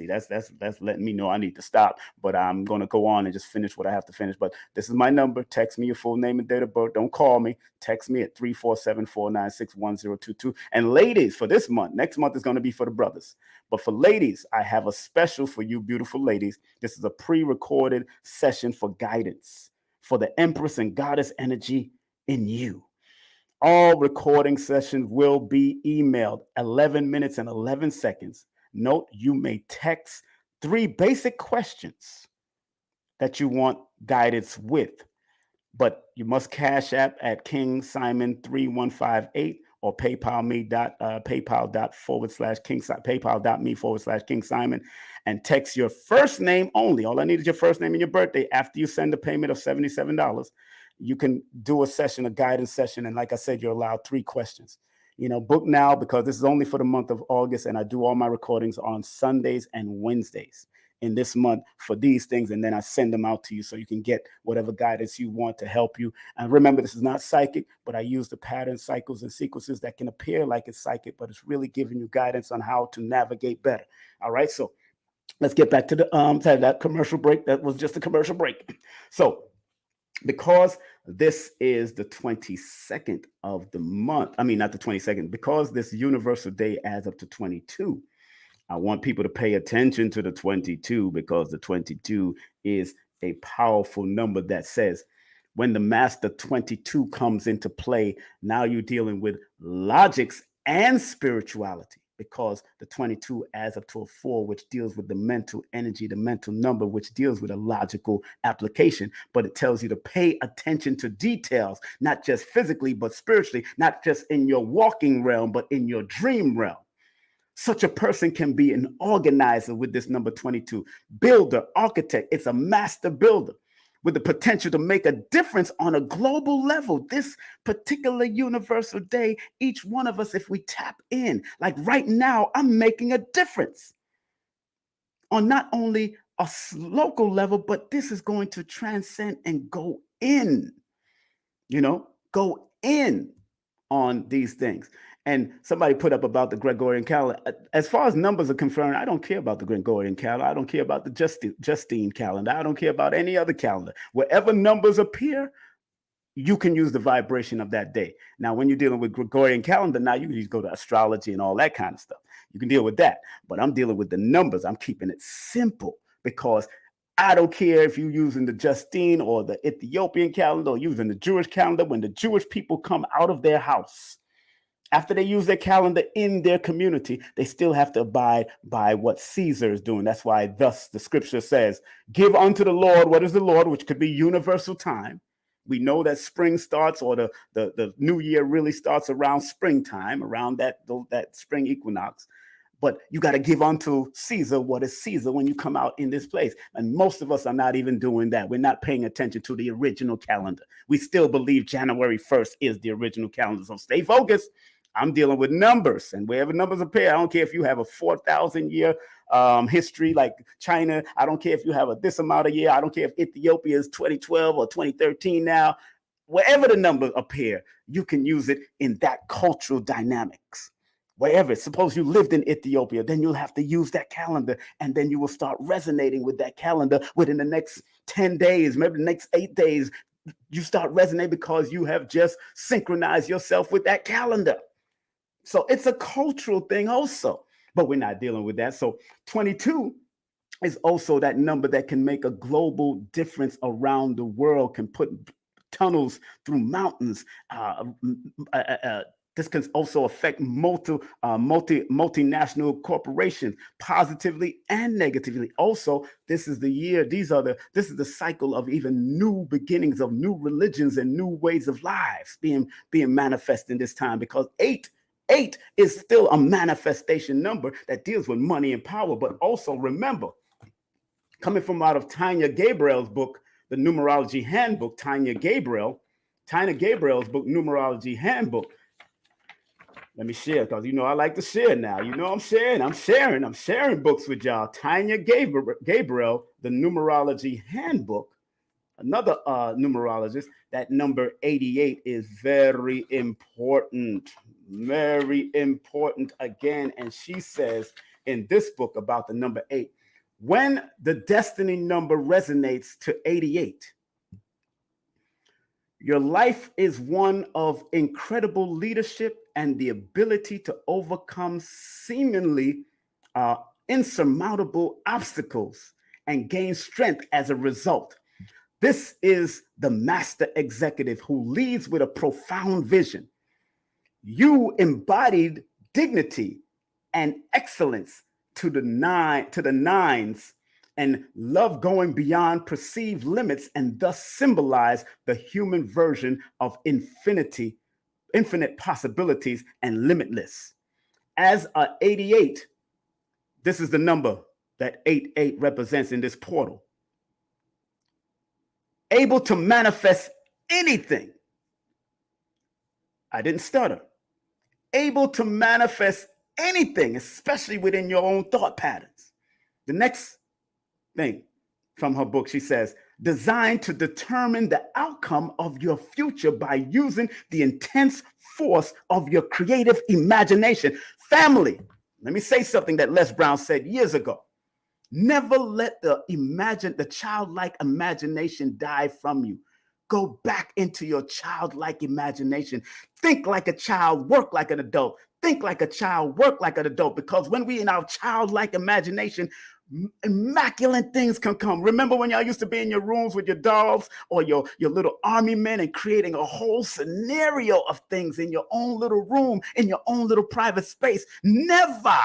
letting me know I need to stop. But I'm going to go on and just finish what I have to finish. But this is my number. Text me your full name and date of birth. Don't call me. Text me at 347-496-1022. And ladies, for this month, next month is going to be for the brothers. But for ladies, I have a special for you beautiful ladies. This is a pre-recorded session for guidance for the Empress and Goddess energy in you. All recording sessions will be emailed 11 minutes and 11 seconds. Note, you may text 3 basic questions that you want guidance with, but you must cash app at King Simon 3158 or paypal.me/King Simon and text your first name only. All I need is your first name and your birthday. After you send a payment of $77, you can do a session, a guidance session. And like I said, you're allowed 3 questions. Book now because this is only for the month of August, and I do all my recordings on Sundays and Wednesdays in this month for these things, and then I send them out to you so you can get whatever guidance you want to help you. And remember, this is not psychic, but I use the patterns, cycles, and sequences that can appear like it's psychic, but it's really giving you guidance on how to navigate better. All right, so let's get back to that commercial break. That was just a commercial break. So because this is the 22nd of the month, I mean, not the 22nd, because this universal day adds up to 22, I want people to pay attention to the 22 because the 22 is a powerful number that says when the master 22 comes into play, now you're dealing with logics and spirituality because the 22 adds up to a 4, which deals with the mental energy, the mental number, which deals with a logical application. But it tells you to pay attention to details, not just physically, but spiritually, not just in your walking realm, but in your dream realm. Such a person can be an organizer with this number 22, builder, architect. It's a master builder with the potential to make a difference on a global level. This particular universal day, each one of us, if we tap in, like right now, I'm making a difference on not only a local level, but this is going to transcend and go in, go in on these things. And somebody put up about the Gregorian calendar. As far as numbers are concerned, I don't care about the Gregorian calendar. I don't care about the Justine calendar. I don't care about any other calendar. Wherever numbers appear, you can use the vibration of that day. Now, when you're dealing with Gregorian calendar, now you can just go to astrology and all that kind of stuff. You can deal with that. But I'm dealing with the numbers. I'm keeping it simple because I don't care if you're using the Justine or the Ethiopian calendar or using the Jewish calendar. When the Jewish people come out of their house, after they use their calendar in their community, they still have to abide by what Caesar is doing. That's why thus the scripture says, give unto the Lord what is the Lord, which could be universal time. We know that spring starts or the new year really starts around springtime, around that spring equinox. But you got to give unto Caesar what is Caesar when you come out in this place. And most of us are not even doing that. We're not paying attention to the original calendar. We still believe January 1st is the original calendar. So stay focused. I'm dealing with numbers, and wherever numbers appear, I don't care if you have a 4,000 year history like China. I don't care if you have this amount of year. I don't care if Ethiopia is 2012 or 2013 now. Wherever the numbers appear, you can use it in that cultural dynamics. Wherever, suppose you lived in Ethiopia, then you'll have to use that calendar, and then you will start resonating with that calendar within the next 10 days, maybe the next 8 days. You start resonating because you have just synchronized yourself with that calendar. So it's a cultural thing also, but we're not dealing with that. So 22 is also that number that can make a global difference around the world, can put tunnels through mountains. This can also affect multinational corporations positively and negatively. Also, this is the year, this is the cycle of even new beginnings of new religions and new ways of lives being manifested in this time, because 8 is still a manifestation number that deals with money and power. But also remember, coming from out of Tanya Gabriel's book, the Numerology Handbook, Tanya Gabriel's book, Numerology Handbook. Let me share, because I like to share now. I'm sharing books with y'all. Tanya Gabriel, the Numerology Handbook. another numerologist, that number 88 is very important. Very important again. And she says in this book about the number 8, when the destiny number resonates to 88, your life is one of incredible leadership and the ability to overcome seemingly insurmountable obstacles and gain strength as a result. This is the master executive who leads with a profound vision. You embodied dignity and excellence to the nines, and love going beyond perceived limits, and thus symbolize the human version of infinite possibilities and limitless. As a 88, this is the number that 88 represents in this portal. Able to manifest anything. I didn't stutter. Able to manifest anything, especially within your own thought patterns. The next thing from her book, she says, designed to determine the outcome of your future by using the intense force of your creative imagination. Family, let me say something that Les Brown said years ago. Never let the childlike imagination die from you. Go back into your childlike imagination. Think like a child, work like an adult. Think like a child, work like an adult. Because when we in our childlike imagination, immaculate things can come. Remember when y'all used to be in your rooms with your dolls or your little army men and creating a whole scenario of things in your own little room, in your own little private space? Never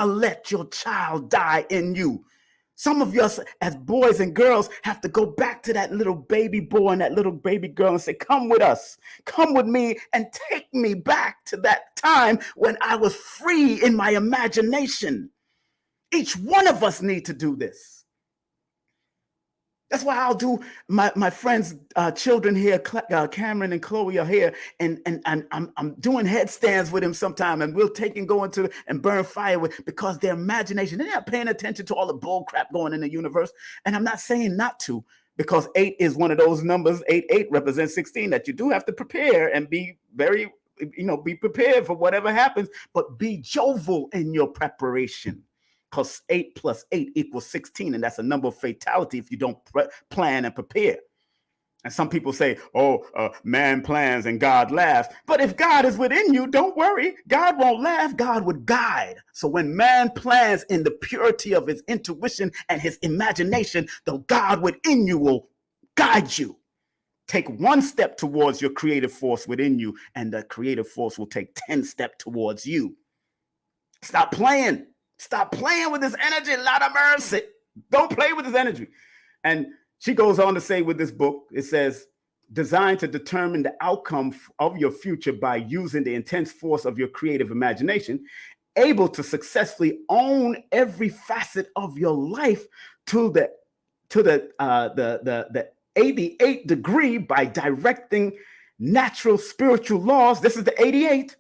let your child die in you. Some of us as boys and girls have to go back to that little baby boy and that little baby girl and say, come with us, come with me and take me back to that time when I was free in my imagination. Each one of us need to do this. That's why I'll do my friends' children here, Cameron and Chloe are here, and I'm doing headstands with them sometime, and we'll take and go into and burn fire with, because their imagination, they're not paying attention to all the bull crap going in the universe. And I'm not saying not to, because 8 is one of those numbers. 8 represents 16, that you do have to prepare and be very, be prepared for whatever happens, but be jovial in your preparation. Because 8 plus 8 equals 16, and that's a number of fatality if you don't plan and prepare. And some people say, man plans and God laughs. But if God is within you, don't worry. God won't laugh. God would guide. So when man plans in the purity of his intuition and his imagination, the God within you will guide you. Take one step towards your creative force within you, and the creative force will take 10 steps towards you. Stop playing. Stop playing with this energy. Lord of mercy. Don't play with this energy. And she goes on to say with this book, it says, designed to determine the outcome of your future by using the intense force of your creative imagination, able to successfully own every facet of your life to the 88th degree by directing natural spiritual laws. This is the 88.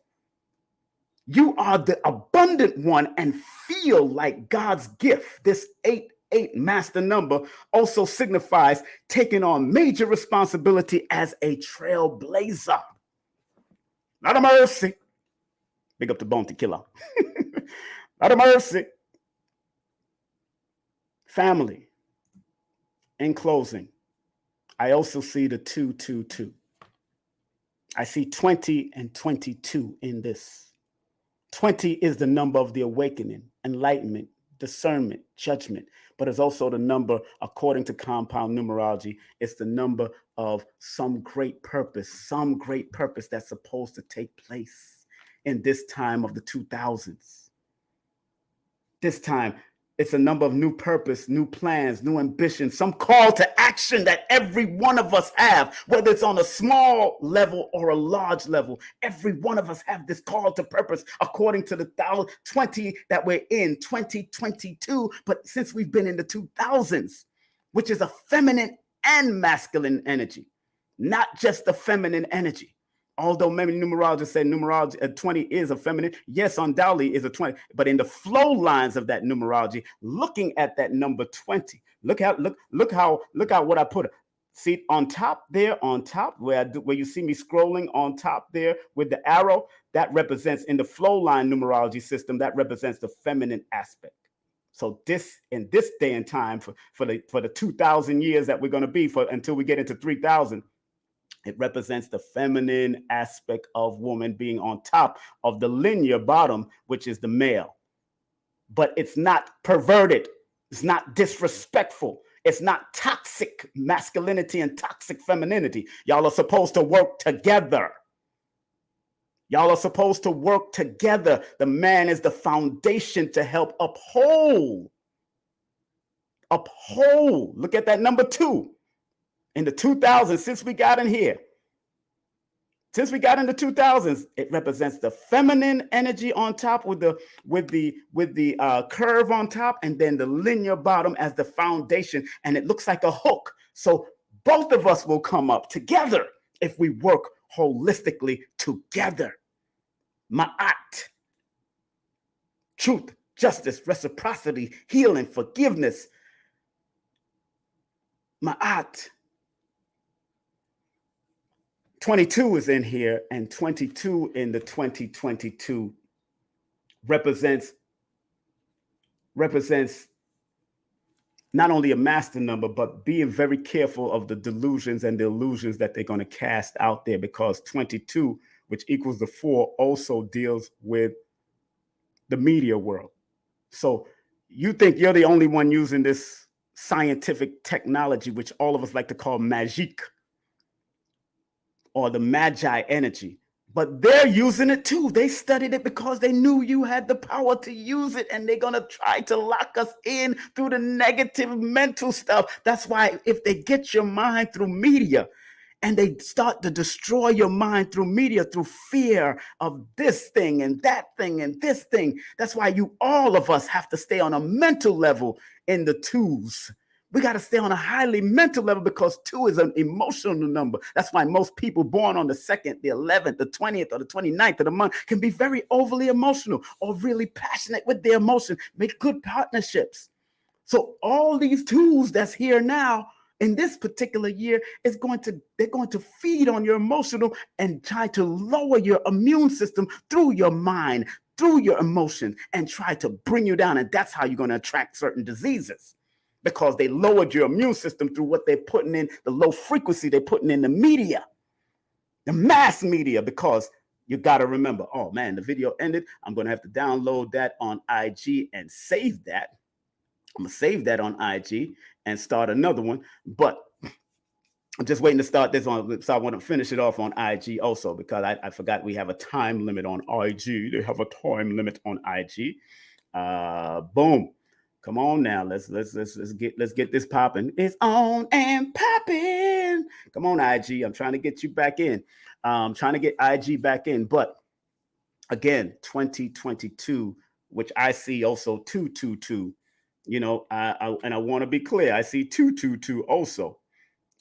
You are the abundant one and feel like God's gift. This 88 master number also signifies taking on major responsibility as a trailblazer. Not a mercy. Big up the Bounty Killer. Not a mercy. Family. In closing, I also see the 222. I see 20 and 22 in this. 20 is the number of the awakening, enlightenment, discernment, judgment, but it's also the number, according to compound numerology, it's the number of some great purpose that's supposed to take place in this time of the 2000s. This time, it's a number of new purpose, new plans, new ambitions, some call to action that every one of us have, whether it's on a small level or a large level. Every one of us have this call to purpose according to the 20 that we're in, 2022. But since we've been in the 2000s, which is a feminine and masculine energy, not just the feminine energy. Although many numerologists say numerology 20 is a feminine, yes, undoubtedly is a 20. But in the flow lines of that numerology, looking at that number 20, look how what I put. See on top there, on top where you see me scrolling on top there with the arrow, that represents in the flow line numerology system, that represents the feminine aspect. So this in this day and time for the 2,000 years that we're going to be for until we get into 3,000. It represents the feminine aspect of woman being on top of the linear bottom, which is the male. But it's not perverted. It's not disrespectful. It's not toxic masculinity and toxic femininity. Y'all are supposed to work together. Y'all are supposed to work together. The man is the foundation to help uphold. Uphold. Look at that number 2. In the 2000s, since we got in here, since we got in the 2000s, it represents the feminine energy on top with the curve on top, and then the linear bottom as the foundation, and it looks like a hook. So both of us will come up together if we work holistically together. Ma'at. Truth, justice, reciprocity, healing, forgiveness. Ma'at. 22 is in here, and 22 in the 2022 represents not only a master number, but being very careful of the delusions and the illusions that they're going to cast out there, because 22, which equals the 4, also deals with the media world. So you think you're the only one using this scientific technology, which all of us like to call magique, or the magi energy, but they're using it too. They studied it because they knew you had the power to use it, and they're going to try to lock us in through the negative mental stuff. That's why if they get your mind through media and they start to destroy your mind through media, through fear of this thing and that thing and this thing, that's why all of us have to stay on a mental level in the 2s. We got to stay on a highly mental level, because 2 is an emotional number. That's why most people born on the 2nd, the 11th, the 20th, or the 29th of the month can be very overly emotional or really passionate with their emotion, make good partnerships. So all these 2s that's here now in this particular year they're going to feed on your emotional and try to lower your immune system through your mind, through your emotion, and try to bring you down. And that's how you're going to attract certain diseases, because they lowered your immune system through what they're putting in, the low frequency they're putting in the media, the mass media. Because you got to remember, oh man, the video ended. I'm going to have to download that on IG and save that. I'm going to save that on IG and start another one. But I'm just waiting to start this on, so I want to finish it off on IG also, because I forgot we have a time limit on IG. They have a time limit on IG. Boom. Come on now, let's get this popping. It's on and popping. Come on, IG. I'm trying to get you back in. Trying to get IG back in. But again, 2022, which I see also 222. You know, I want to be clear. I see 222 also,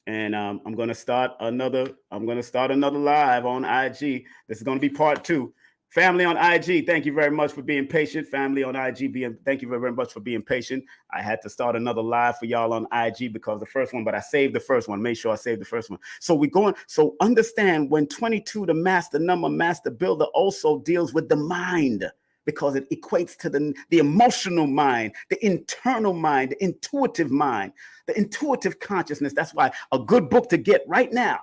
and I'm gonna start another live on IG. This is gonna be part 2. Family on IG, thank you very much for being patient. Family on IG, thank you very much for being patient. I had to start another live for y'all on IG because the first one, but I saved the first one. Make sure I saved the first one. So so understand, when 22, the master number, master builder, also deals with the mind, because it equates to the emotional mind, the internal mind, the intuitive consciousness. That's why a good book to get right now,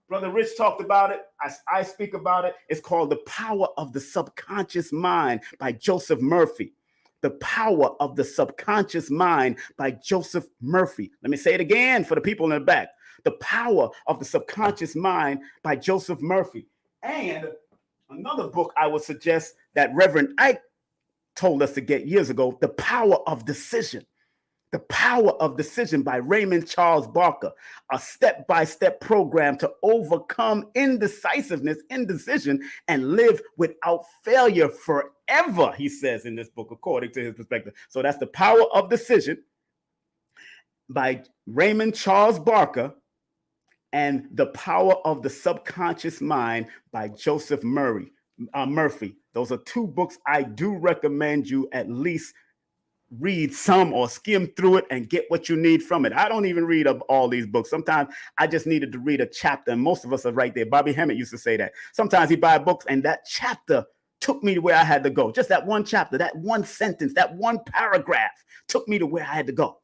Brother Rich talked about it. I speak about it. It's called The Power of the Subconscious Mind by Joseph Murphy. The Power of the Subconscious Mind by Joseph Murphy. Let me say it again for the people in the back. The Power of the Subconscious Mind by Joseph Murphy. And another book I would suggest that Reverend Ike told us to get years ago, The Power of Decision. The Power of Decision by Raymond Charles Barker, a step-by-step program to overcome indecisiveness, indecision, and live without failure forever, he says in this book, according to his perspective. So that's The Power of Decision by Raymond Charles Barker, and The Power of the Subconscious Mind by Joseph Murphy. Those are two books I do recommend you at least read some or skim through it and get what you need from it. I don't even read up all these books. Sometimes I just needed to read a chapter, and most of us are right there. Bobby Hemmett used to say that. Sometimes he buy books and that chapter took me to where I had to go. Just that one chapter, that one sentence, that one paragraph took me to where I had to go.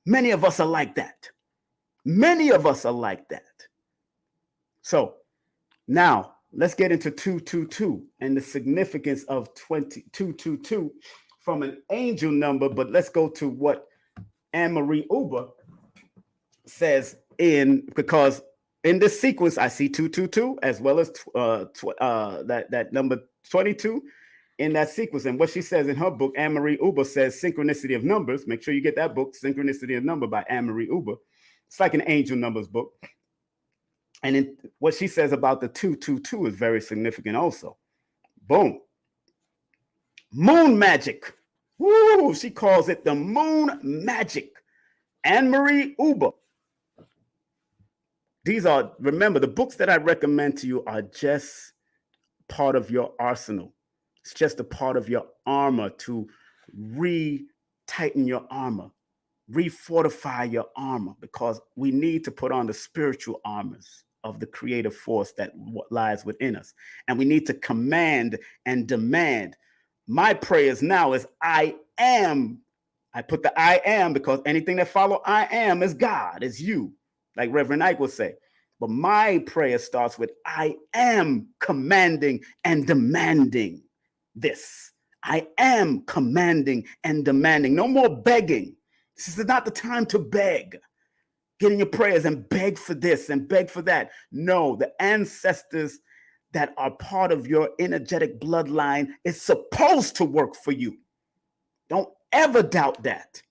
Many of us are like that. Many of us are like that. So now let's get into 222 and the significance of 222 from an angel number, but let's go to what Anne-Marie Uber says because in this sequence, I see 222 as well as that number 22 in that sequence. And what she says in her book, Anne-Marie Uber says Synchronicity of Numbers. Make sure you get that book, Synchronicity of Number by Anne-Marie Uber. It's like an angel numbers book. And what she says about the 222 is very significant also. Boom. Moon magic. Woo! She calls it the moon magic. Anne-Marie Uber. These are, remember, the books that I recommend to you are just part of your arsenal. It's just a part of your armor to re-tighten your armor, re-fortify your armor, because we need to put on the spiritual armors of the creative force that lies within us. And we need to command and demand. My prayers now is I am. I put the I am because anything that follow I am is God, is you, like Reverend Ike would say. But my prayer starts with I am commanding and demanding this. I am commanding and demanding. No more begging. This is not the time to beg. Get in your prayers and beg for this and beg for that. No, the ancestors that are part of your energetic bloodline is supposed to work for you. Don't ever doubt that.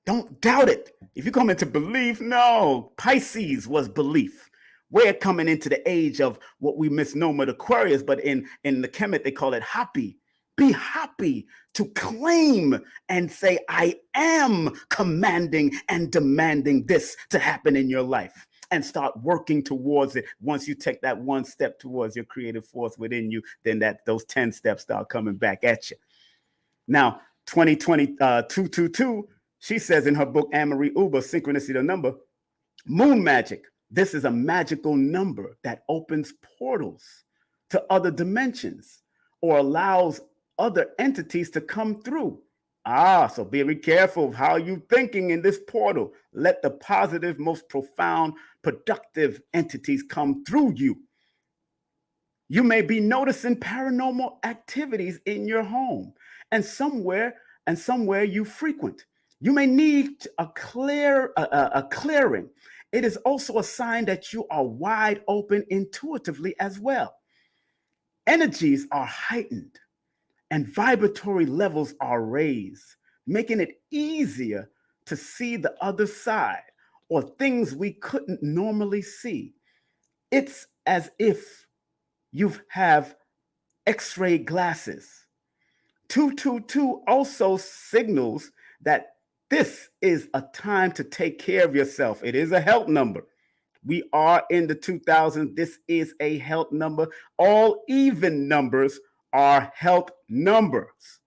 Don't doubt it. If you come into belief, no. Pisces was belief. We're coming into the age of what we misnomer Aquarius, but in the Kemet, they call it happy. Be happy to claim and say, I am commanding and demanding this to happen in your life, and start working towards it. Once you take that one step towards your creative force within you, then those 10 steps start coming back at you. Now, 222, she says in her book, Anne-Marie Uber, Synchronicity of Number, moon magic. This is a magical number that opens portals to other dimensions or allows other entities to come through. So be very careful of how you're thinking in this portal. Let the positive, most profound, productive entities come through you. You may be noticing paranormal activities in your home and somewhere you frequent. You may need a clearing. It is also a sign that you are wide open intuitively as well. Energies are heightened and vibratory levels are raised, making it easier to see the other side or things we couldn't normally see. It's as if you have X-ray glasses. 222 also signals that this is a time to take care of yourself. It is a health number. We are in the 2000s. This is a health number. All even numbers are health numbers,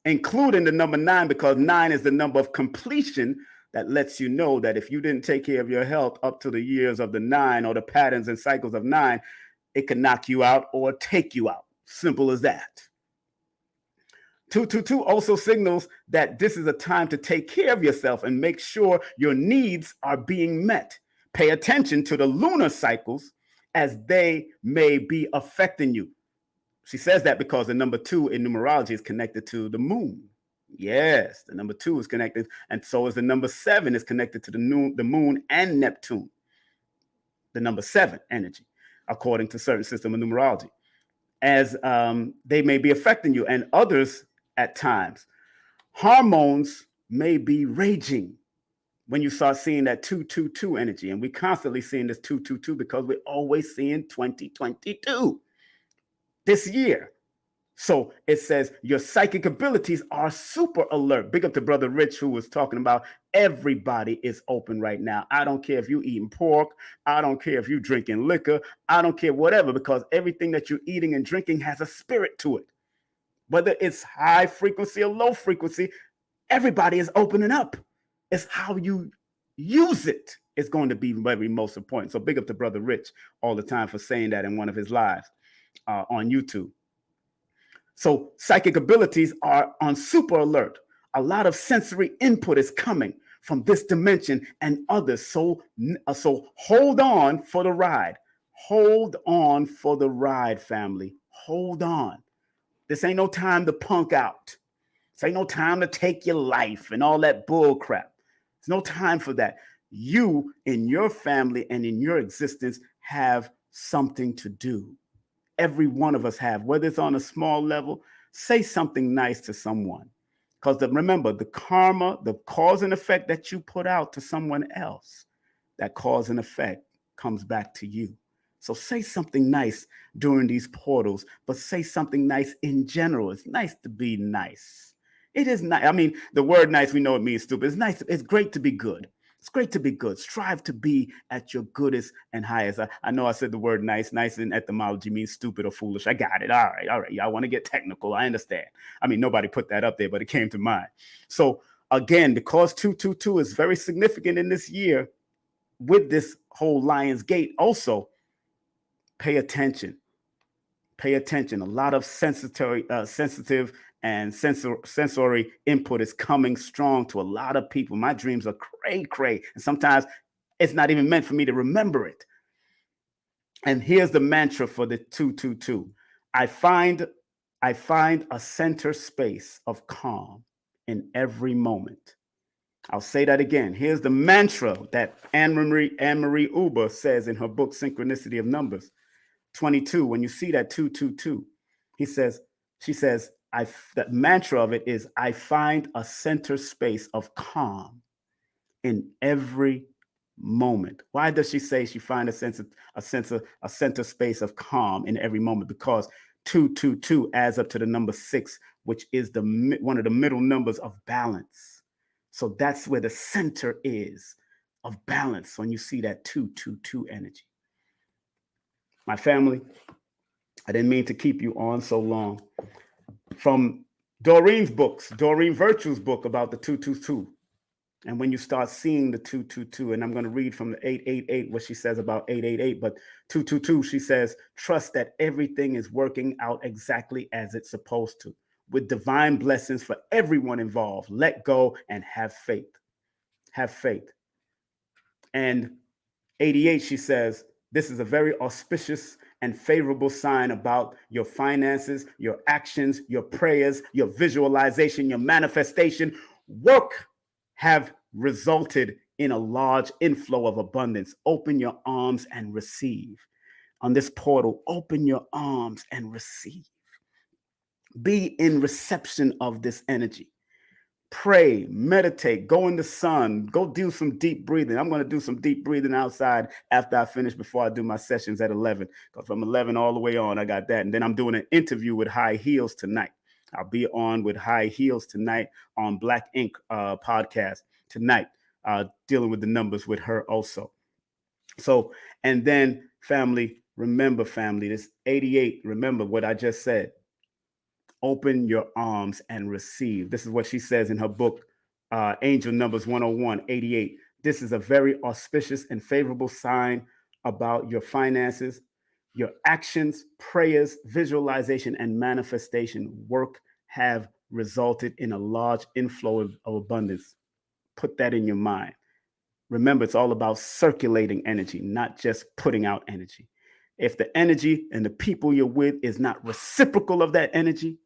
including the number 9, because 9 is the number of completion that lets you know that if you didn't take care of your health up to the years of the 9 or the patterns and cycles of 9, it can knock you out or take you out. Simple as that. 222 also signals that this is a time to take care of yourself and make sure your needs are being met. Pay attention to the lunar cycles as they may be affecting you. She says that because the number 2 in numerology is connected to the moon. Yes, the number 2 is connected, and so is the number 7 is connected to the moon and Neptune. The number 7 energy, according to certain system of numerology, as they may be affecting you and others at times. Hormones may be raging when you start seeing that 222 energy, and we're constantly seeing this 222 because we're always seeing 2022. This year, So it says your psychic abilities are super alert. Big up to Brother Rich, who was talking about everybody is open right now. I don't care if you eating pork. I don't care if you drinking liquor. I don't care whatever, because everything that you're eating and drinking has a spirit to it. Whether it's high frequency or low frequency, everybody is opening up. It's how you use it is going to be very most important. So big up to Brother Rich all the time for saying that in one of his lives on YouTube. So psychic abilities are on super alert. A lot of sensory input is coming from this dimension and others. So hold on for the ride. Hold on for the ride, family. Hold on. This ain't no time to punk out. This ain't no time to take your life and all that bull crap. There's no time for that. You in your family and in your existence have something to do. Every one of us have, whether it's on a small level. Say something nice to someone, because remember, the karma, the cause and effect that you put out to someone else, that cause and effect comes back to you. So say something nice during these portals, but say something nice in general. It's nice to be nice. It is nice. I mean, the word nice, we know it means stupid. It's nice. It's great to be good. It's great to be good. Strive to be at your goodest and highest. I know I said the word nice. Nice in etymology means stupid or foolish. I got it. All right. All right. Y'all want to get technical. I understand. I mean, nobody put that up there, but it came to mind. So again, the cause 222 is very significant in this year with this whole Lion's Gate. Also, pay attention. Pay attention. A lot of sensitive and sensory input is coming strong to a lot of people. My dreams are cray, and sometimes it's not even meant for me to remember it. And here's the mantra for the 222. I find a center space of calm in every moment. I'll say that again. Here's the mantra that Anne-Marie Uber says in her book, Synchronicity of Numbers 22. When you see that 222, she says, the mantra of it is, I find a center space of calm in every moment. Why does she say she find a center space of calm in every moment? Because 222 adds up to the number 6, which is one of the middle numbers of balance. So that's where the center is of balance when you see that 222 energy. My family, I didn't mean to keep you on so long. From Doreen's books, Doreen Virtue's book about the 222. And when you start seeing the 222, and I'm going to read from the 888 what she says about 888, but 222, she says, trust that everything is working out exactly as it's supposed to, with divine blessings for everyone involved. Let go and have faith. Have faith. And 88, she says, this is a very auspicious and favorable sign about your finances, your actions, your prayers, your visualization, your manifestation. Work have resulted in a large inflow of abundance. Open your arms and receive. On this portal, open your arms and receive. Be in reception of this energy. Pray, meditate, go in the sun, go do some deep breathing. I'm going to do some deep breathing outside after I finish, before I do my sessions at 11. Because from 11 all the way on, I got that. And then I'm doing an interview with High Heels tonight. I'll be on with High Heels tonight on Black Ink podcast tonight, dealing with the numbers with her also. So, and then family, this 88, remember what I just said. Open your arms and receive. This is what she says in her book, Angel Numbers 101, 88. This is a very auspicious and favorable sign about your finances, your actions, prayers, visualization, and manifestation. Work have resulted in a large inflow of abundance. Put that in your mind. Remember, it's all about circulating energy, not just putting out energy. If the energy and the people you're with is not reciprocal of that energy,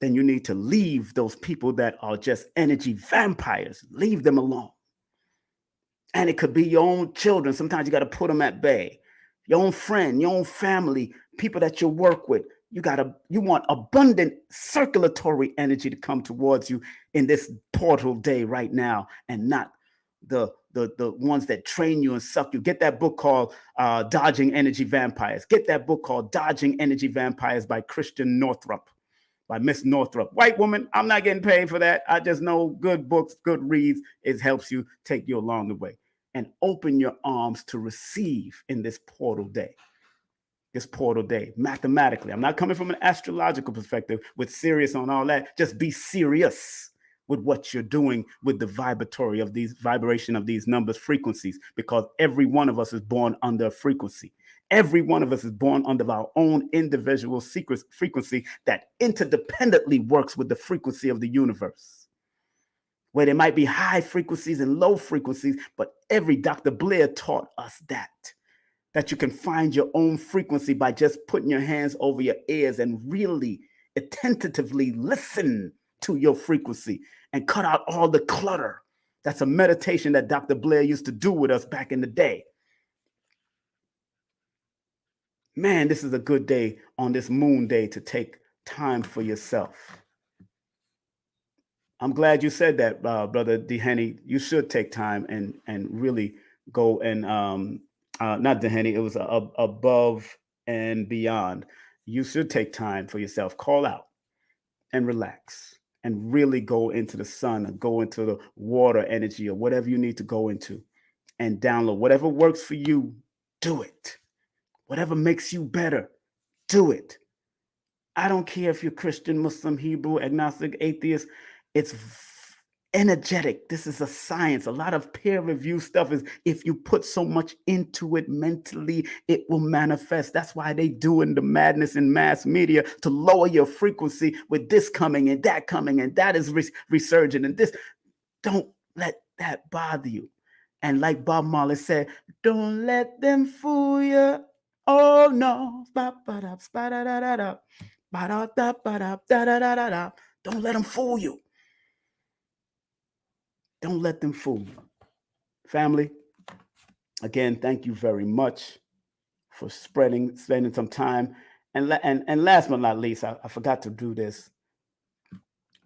then you need to leave those people that are just energy vampires. Leave them alone. And it could be your own children. Sometimes you got to put them at bay. Your own friend, your own family, people that you work with. You want abundant circulatory energy to come towards you in this portal day right now, and not the ones that train you and suck you. Get that book called Dodging Energy Vampires. Get that book called Dodging Energy Vampires by Christian Northrup. by Miss Northrup. White woman, I'm not getting paid for that. I just know good books, good reads, it helps you take you along the way. And open your arms to receive in this portal day. This portal day, mathematically. I'm not coming from an astrological perspective with serious on all that. Just be serious with what you're doing with the vibratory of these vibration of these numbers, frequencies, because every one of us is born under a frequency. Every one of us is born under our own individual secret frequency that interdependently works with the frequency of the universe. Where there might be high frequencies and low frequencies, but every Dr. Blair taught us that you can find your own frequency by just putting your hands over your ears and really attentively listen to your frequency and cut out all the clutter. That's a meditation that Dr. Blair used to do with us back in the day. Man, this is a good day on this moon day to take time for yourself. I'm glad you said that, Brother Dehenny. You should take time and really go and not Dehenny, it was above and beyond. You should take time for yourself. Call out and relax and really go into the sun or go into the water energy or whatever you need to go into and download. Whatever works for you, do it. Whatever makes you better, do it. I don't care if you're Christian, Muslim, Hebrew, agnostic, atheist. It's energetic. This is a science. A lot of peer review stuff is if you put so much into it mentally, it will manifest. That's why they doing the madness in mass media to lower your frequency with this coming and that is resurgent and this. Don't let that bother you. And like Bob Marley said, don't let them fool you. Oh no. Don't let them fool you. Don't let them fool you. Family, again, thank you very much for spending some time. And last but not least, I forgot to do this.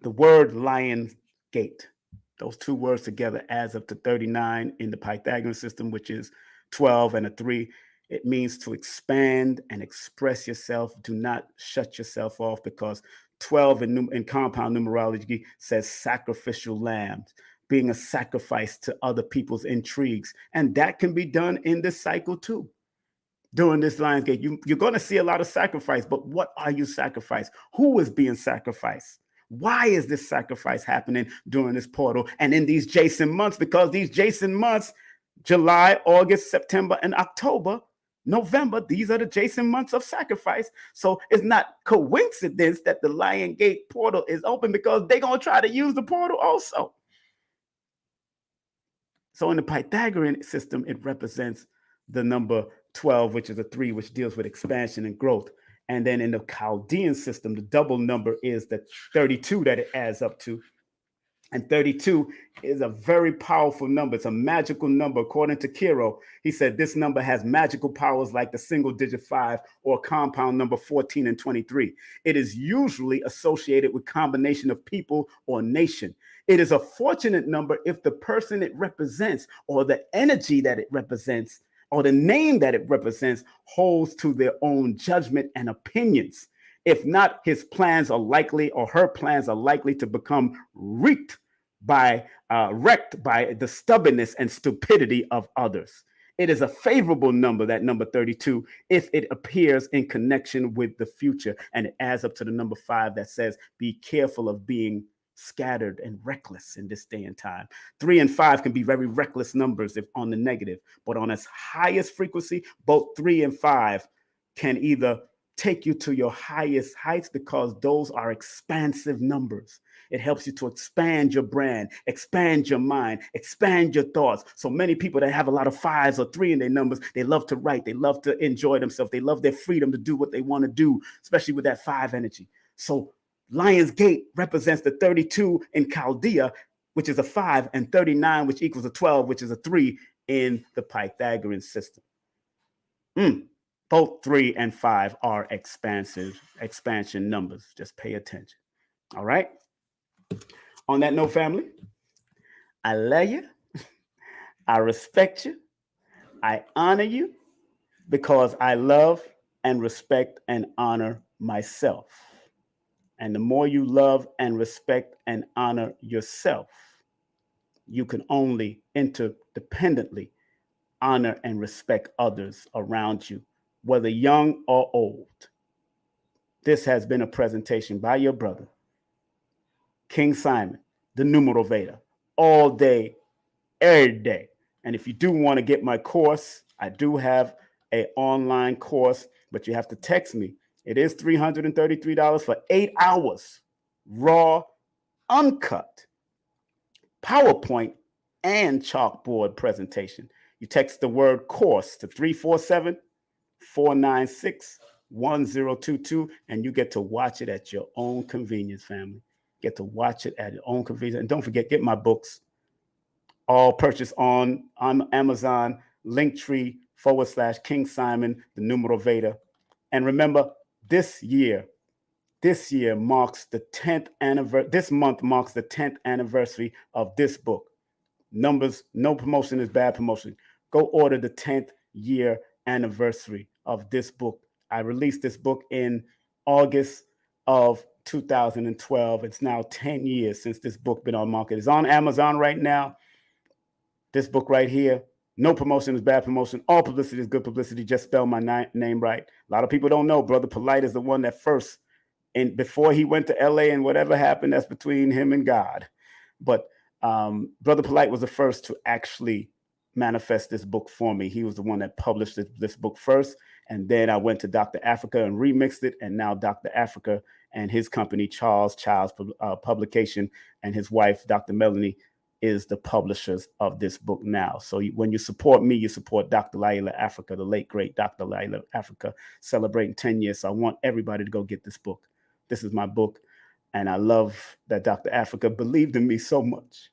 The word Lion Gate, those two words together adds up to 39 in the Pythagorean system, which is 12 and a 3. It means to expand and express yourself. Do not shut yourself off, because 12 in compound numerology says sacrificial lambs, being a sacrifice to other people's intrigues. And that can be done in this cycle too. During this Lion's Gate, you're going to see a lot of sacrifice, but what are you sacrificing? Who is being sacrificed? Why is this sacrifice happening during this portal and in these Jason months? Because these Jason months, July, August, September, and October, November, these are the Jason months of sacrifice. So it's not coincidence that the Lion Gate portal is open, because they're going to try to use the portal also. So in the Pythagorean system, it represents the number 12, which is a 3, which deals with expansion and growth. And then in the Chaldean system, the double number is the 32 that it adds up to. And 32 is a very powerful number. It's a magical number. According to Kiro, he said this number has magical powers like the single digit 5 or compound number 14 and 23. It is usually associated with combination of people or nation. It is a fortunate number if the person it represents or the energy that it represents or the name that it represents holds to their own judgment and opinions. If not, his plans are likely, or her plans are likely, to become wrecked by the stubbornness and stupidity of others. It is a favorable number, that number 32, if it appears in connection with the future. And it adds up to the number 5 that says, be careful of being scattered and reckless in this day and time. 3 and 5 can be very reckless numbers if on the negative, but on its highest frequency, both 3 and 5 can either take you to your highest heights, because those are expansive numbers. It helps you to expand your brand, expand your mind, expand your thoughts. So many people that have a lot of 5s or 3 in their numbers, they love to write, they love to enjoy themselves, they love their freedom to do what they want to do, especially with that 5 energy. So Lion's Gate represents the 32 in Chaldea, which is a 5, and 39, which equals a 12, which is a 3 in the Pythagorean system. Both 3 and 5 are expansion numbers. Just pay attention. All right. On that note, family, I love you. I respect you. I honor you, because I love and respect and honor myself. And the more you love and respect and honor yourself, you can only interdependently honor and respect others around you, whether young or old. This has been a presentation by your brother, King Simon, the Numerovator, all day, every day. And if you do want to get my course, I do have an online course, but you have to text me. It is $333 for 8 hours, raw, uncut, PowerPoint, and chalkboard presentation. You text the word course to 347-496-1022, and you get to watch it at your own convenience, family. Get to watch it at your own convenience. And don't forget, get my books, all purchased on Amazon, Linktree /King Simon, the Numerovator. And remember, this year, marks the 10th anniversary. This month marks the 10th anniversary of this book. Numbers, no promotion is bad promotion. Go order the 10th year anniversary of this book. I released this book in August of 2012. It's now 10 years since this book been on market. It's on Amazon right now. This book right here, no promotion is bad promotion. All publicity is good publicity. Just spell my name right. A lot of people don't know Brother Polite is the one that first, and before he went to LA and whatever happened, that's between him and God. But Brother Polite was the first to actually manifest this book for me. He was the one that published this book first. And then I went to Dr. Africa and remixed it. And now Dr. Africa and his company, Child's Publication, and his wife, Dr. Melanie, is the publishers of this book now. So when you support me, you support Dr. Laila Africa, the late, great Dr. Laila Africa, celebrating 10 years. So I want everybody to go get this book. This is my book. And I love that Dr. Africa believed in me so much.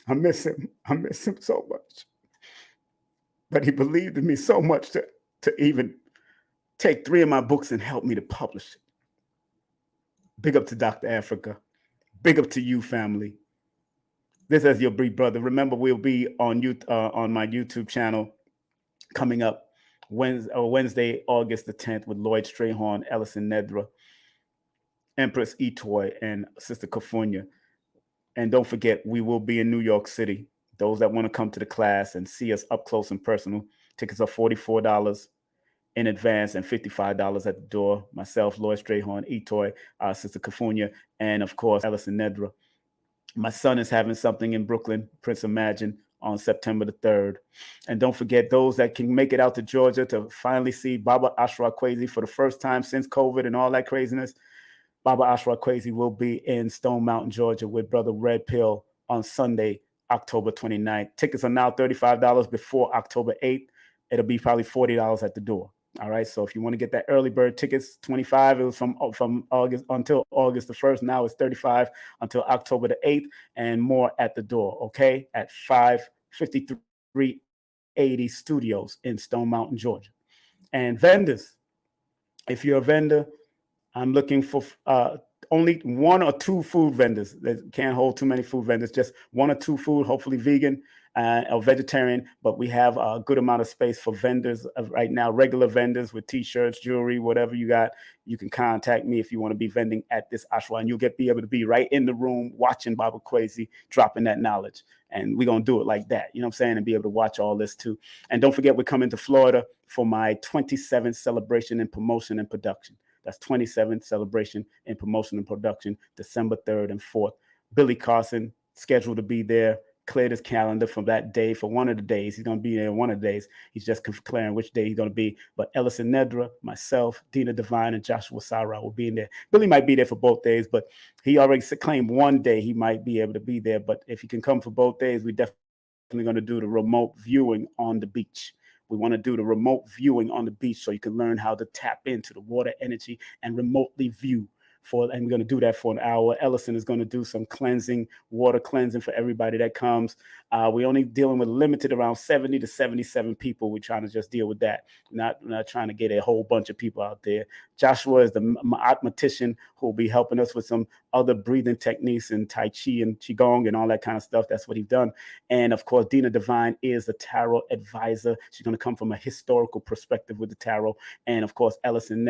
I miss him. I miss him so much. But he believed in me so much to even take 3 of my books and help me to publish it. Big up to Dr. Africa. Big up to you, family. This is your big brother. Remember, we'll be on my YouTube channel coming up Wednesday, August the 10th with Lloyd Strayhorn, Ellison Nedra, Empress Etoy, and Sister Kafunya. And don't forget, we will be in New York City. Those that want to come to the class and see us up close and personal, tickets are $44 in advance and $55 at the door. Myself, Lloyd Strayhorn, Etoy, Sister Kafunya, and of course, Ellison Nedra. My son is having something in Brooklyn, Prince Imagine, on September the 3rd. And don't forget, those that can make it out to Georgia to finally see Baba Astrological for the first time since COVID and all that craziness, Baba Astrological will be in Stone Mountain, Georgia with Brother Red Pill on Sunday, October 29th. Tickets are now $35 before October 8th. It'll be probably $40 at the door. All right. So if you want to get that early bird tickets, 25, it was from August until August the 1st. Now it's 35 until October the 8th and more at the door. Okay. At 55380 Studios in Stone Mountain, Georgia. And vendors, if you're a vendor, I'm looking for only 1 or 2 food vendors. They can't hold too many food vendors, just 1 or 2 food, hopefully vegan or vegetarian. But we have a good amount of space for vendors right now, regular vendors with T-shirts, jewelry, whatever you got. You can contact me if you want to be vending at this ashram. And you'll be able to be right in the room watching Baba Kwesi, dropping that knowledge. And we're going to do it like that, you know what I'm saying, and be able to watch all this too. And don't forget, we're coming to Florida for my 27th celebration and promotion and production. That's 27th celebration in promotion and production, December 3rd and 4th. Billy Carson scheduled to be there. Cleared his calendar for that day, for one of the days. He's going to be there one of the days. He's just declaring which day he's going to be. But Ellison Nedra, myself, Dina Divine, and Joshua Sarah will be in there. Billy might be there for both days, but he already claimed one day he might be able to be there. But if he can come for both days, we definitely going to do the remote viewing on the beach. We want to do the remote viewing on the beach so you can learn how to tap into the water energy and remotely view. And we're going to do that for an hour. Ellison is going to do some water cleansing for everybody that comes. We're only dealing with limited around 70 to 77 people. We're trying to just deal with that. Not trying to get a whole bunch of people out there. Joshua is the mathematician who will be helping us with some other breathing techniques and Tai Chi and Qigong and all that kind of stuff. That's what he's done. And of course, Dina Divine is the tarot advisor. She's going to come from a historical perspective with the tarot. And of course, Ellison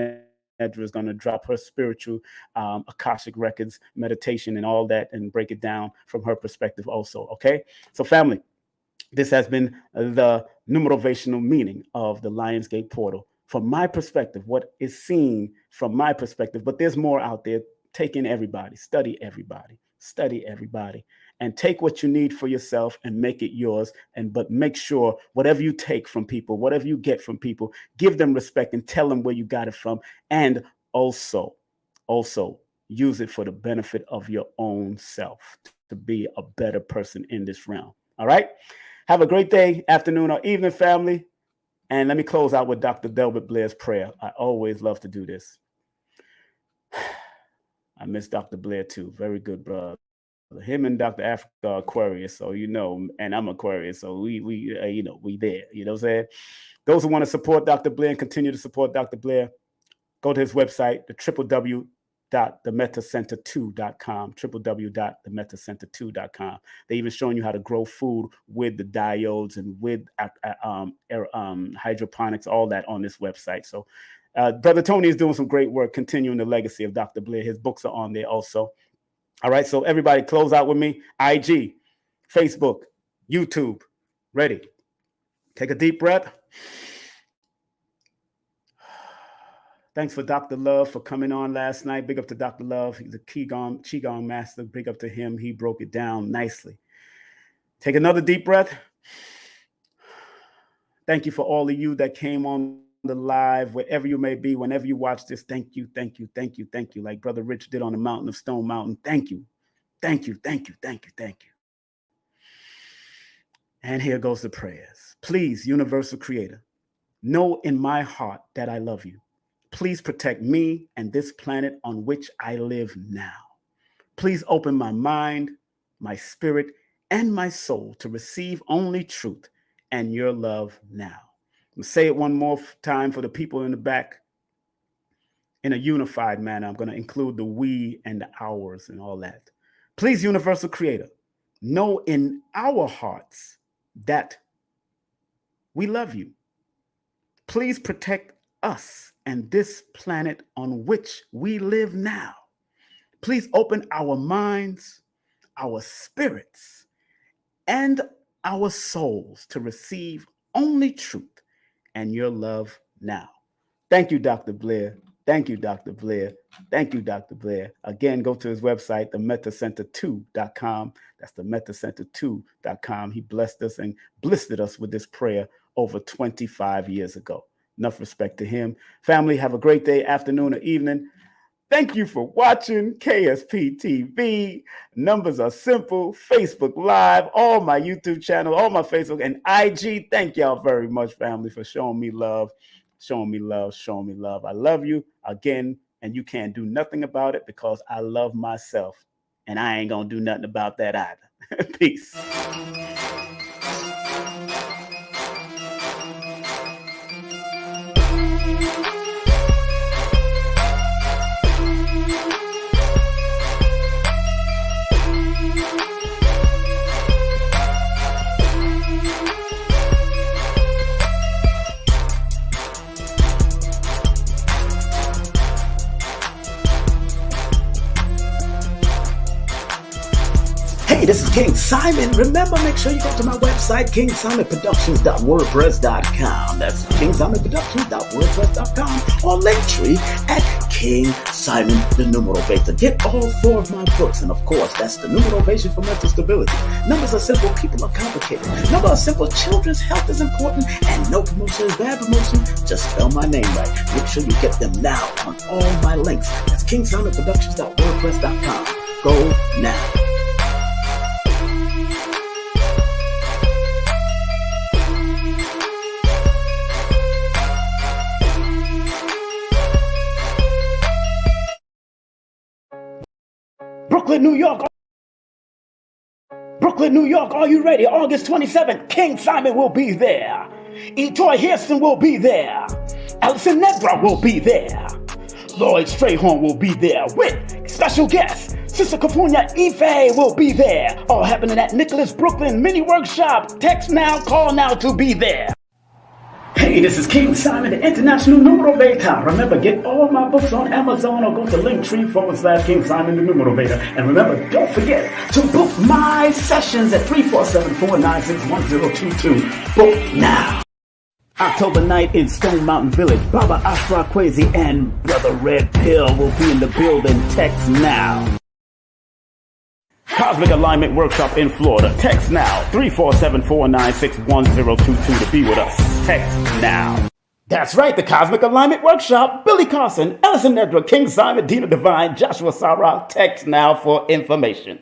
Nedra is going to drop her spiritual Akashic records, meditation, and all that, and break it down from her perspective also. Okay, so family, this has been the numerovational meaning of the Lionsgate portal. From my perspective, what is seen from my perspective, but there's more out there. Take in everybody, study everybody, and take what you need for yourself and make it yours. But make sure whatever you take from people, whatever you get from people, give them respect and tell them where you got it from. And also use it for the benefit of your own self to be a better person in this realm. All right. Have a great day, afternoon, or evening, family. And let me close out with Dr. Delbert Blair's prayer. I always love to do this. I miss Dr. Blair too. Very good brother. Him and Dr. Africa are Aquarius, so and I'm Aquarius, so we there. You know what I'm saying? Those who want to support Dr. Blair and continue to support Dr. Blair, go to his website, the www.themetaCenter2.com, www.themetaCenter2.com. They even showing you how to grow food with the diodes and with hydroponics, all that on this website. So Brother Tony is doing some great work, continuing the legacy of Dr. Blair. His books are on there also. All right, so everybody close out with me. IG, Facebook, YouTube. Ready? Take a deep breath. Thanks for Dr. Love for coming on last night. Big up to Dr. Love. He's a Qigong master. Big up to him. He broke it down nicely. Take another deep breath. Thank you for all of you that came on the live, wherever you may be, whenever you watch this. Thank you. Like Brother Rich did on the mountain of Stone Mountain. Thank you. And here goes the prayers. Please, Universal Creator, know in my heart that I love you. Please protect me and this planet on which I live now. Please open my mind, my spirit, and my soul to receive only truth and your love now. I'm going to say it one more time for the people in the back in a unified manner. I'm going to include the we and the ours and all that. Please, Universal Creator, know in our hearts that we love you. Please protect us and this planet on which we live now. Please open our minds, our spirits, and our souls to receive only truth and your love now. Thank you, Dr. Blair. Thank you, Dr. Blair. Again, go to his website, themetacenter2.com. That's themetacenter2.com. He blessed us and blistered us with this prayer over 25 years ago. Enough respect to him. Family, have a great day, afternoon, or evening. Thank you for watching KSP TV. Numbers are simple. Facebook Live, all my YouTube channel, all my Facebook and IG. Thank y'all very much, family, for showing me love. I love you again, and you can't do nothing about it because I love myself, and I ain't gonna do nothing about that either. Peace. Hey, this is King Simon. Remember, make sure you go to my website, kingsimonproductions.wordpress.com. That's kingsimonproductions.wordpress.com, or Linktree at King Simon the Numerovator. Get all 4 of my books, and of course, that's the Numerovation for Mental Stability. Numbers are simple, people are complicated. Numbers are simple, children's health is important, and no promotion is bad promotion. Just spell my name right. Make sure you get them now on all my links. That's kingsimonproductions.wordpress.com. Go now. Brooklyn, New York, are you ready? August 27th, King Simon will be there. Etoy Hairston will be there. Alison Nedra will be there. Lloyd Strayhorn will be there with special guests. Sister Kafunya Ife will be there. All happening at Nicholas Brooklyn Mini Workshop. Text now, call now to be there. Hey, this is King Simon, the International Numerovator. Remember, get all my books on Amazon or go to Linktree/King Simon, the Numerovator. And remember, don't forget to book my sessions at 347-496-1022. Book now. October night in Stone Mountain Village. Baba Astrological and Brother Red Pill will be in the building. Text now. Cosmic Alignment Workshop in Florida. Text now. 347-496-1022 to be with us. Text now. That's right, the Cosmic Alignment Workshop. Billy Carson, Ellison Nedra, King Simon, Dina Divine, Joshua Sarah. Text now for information.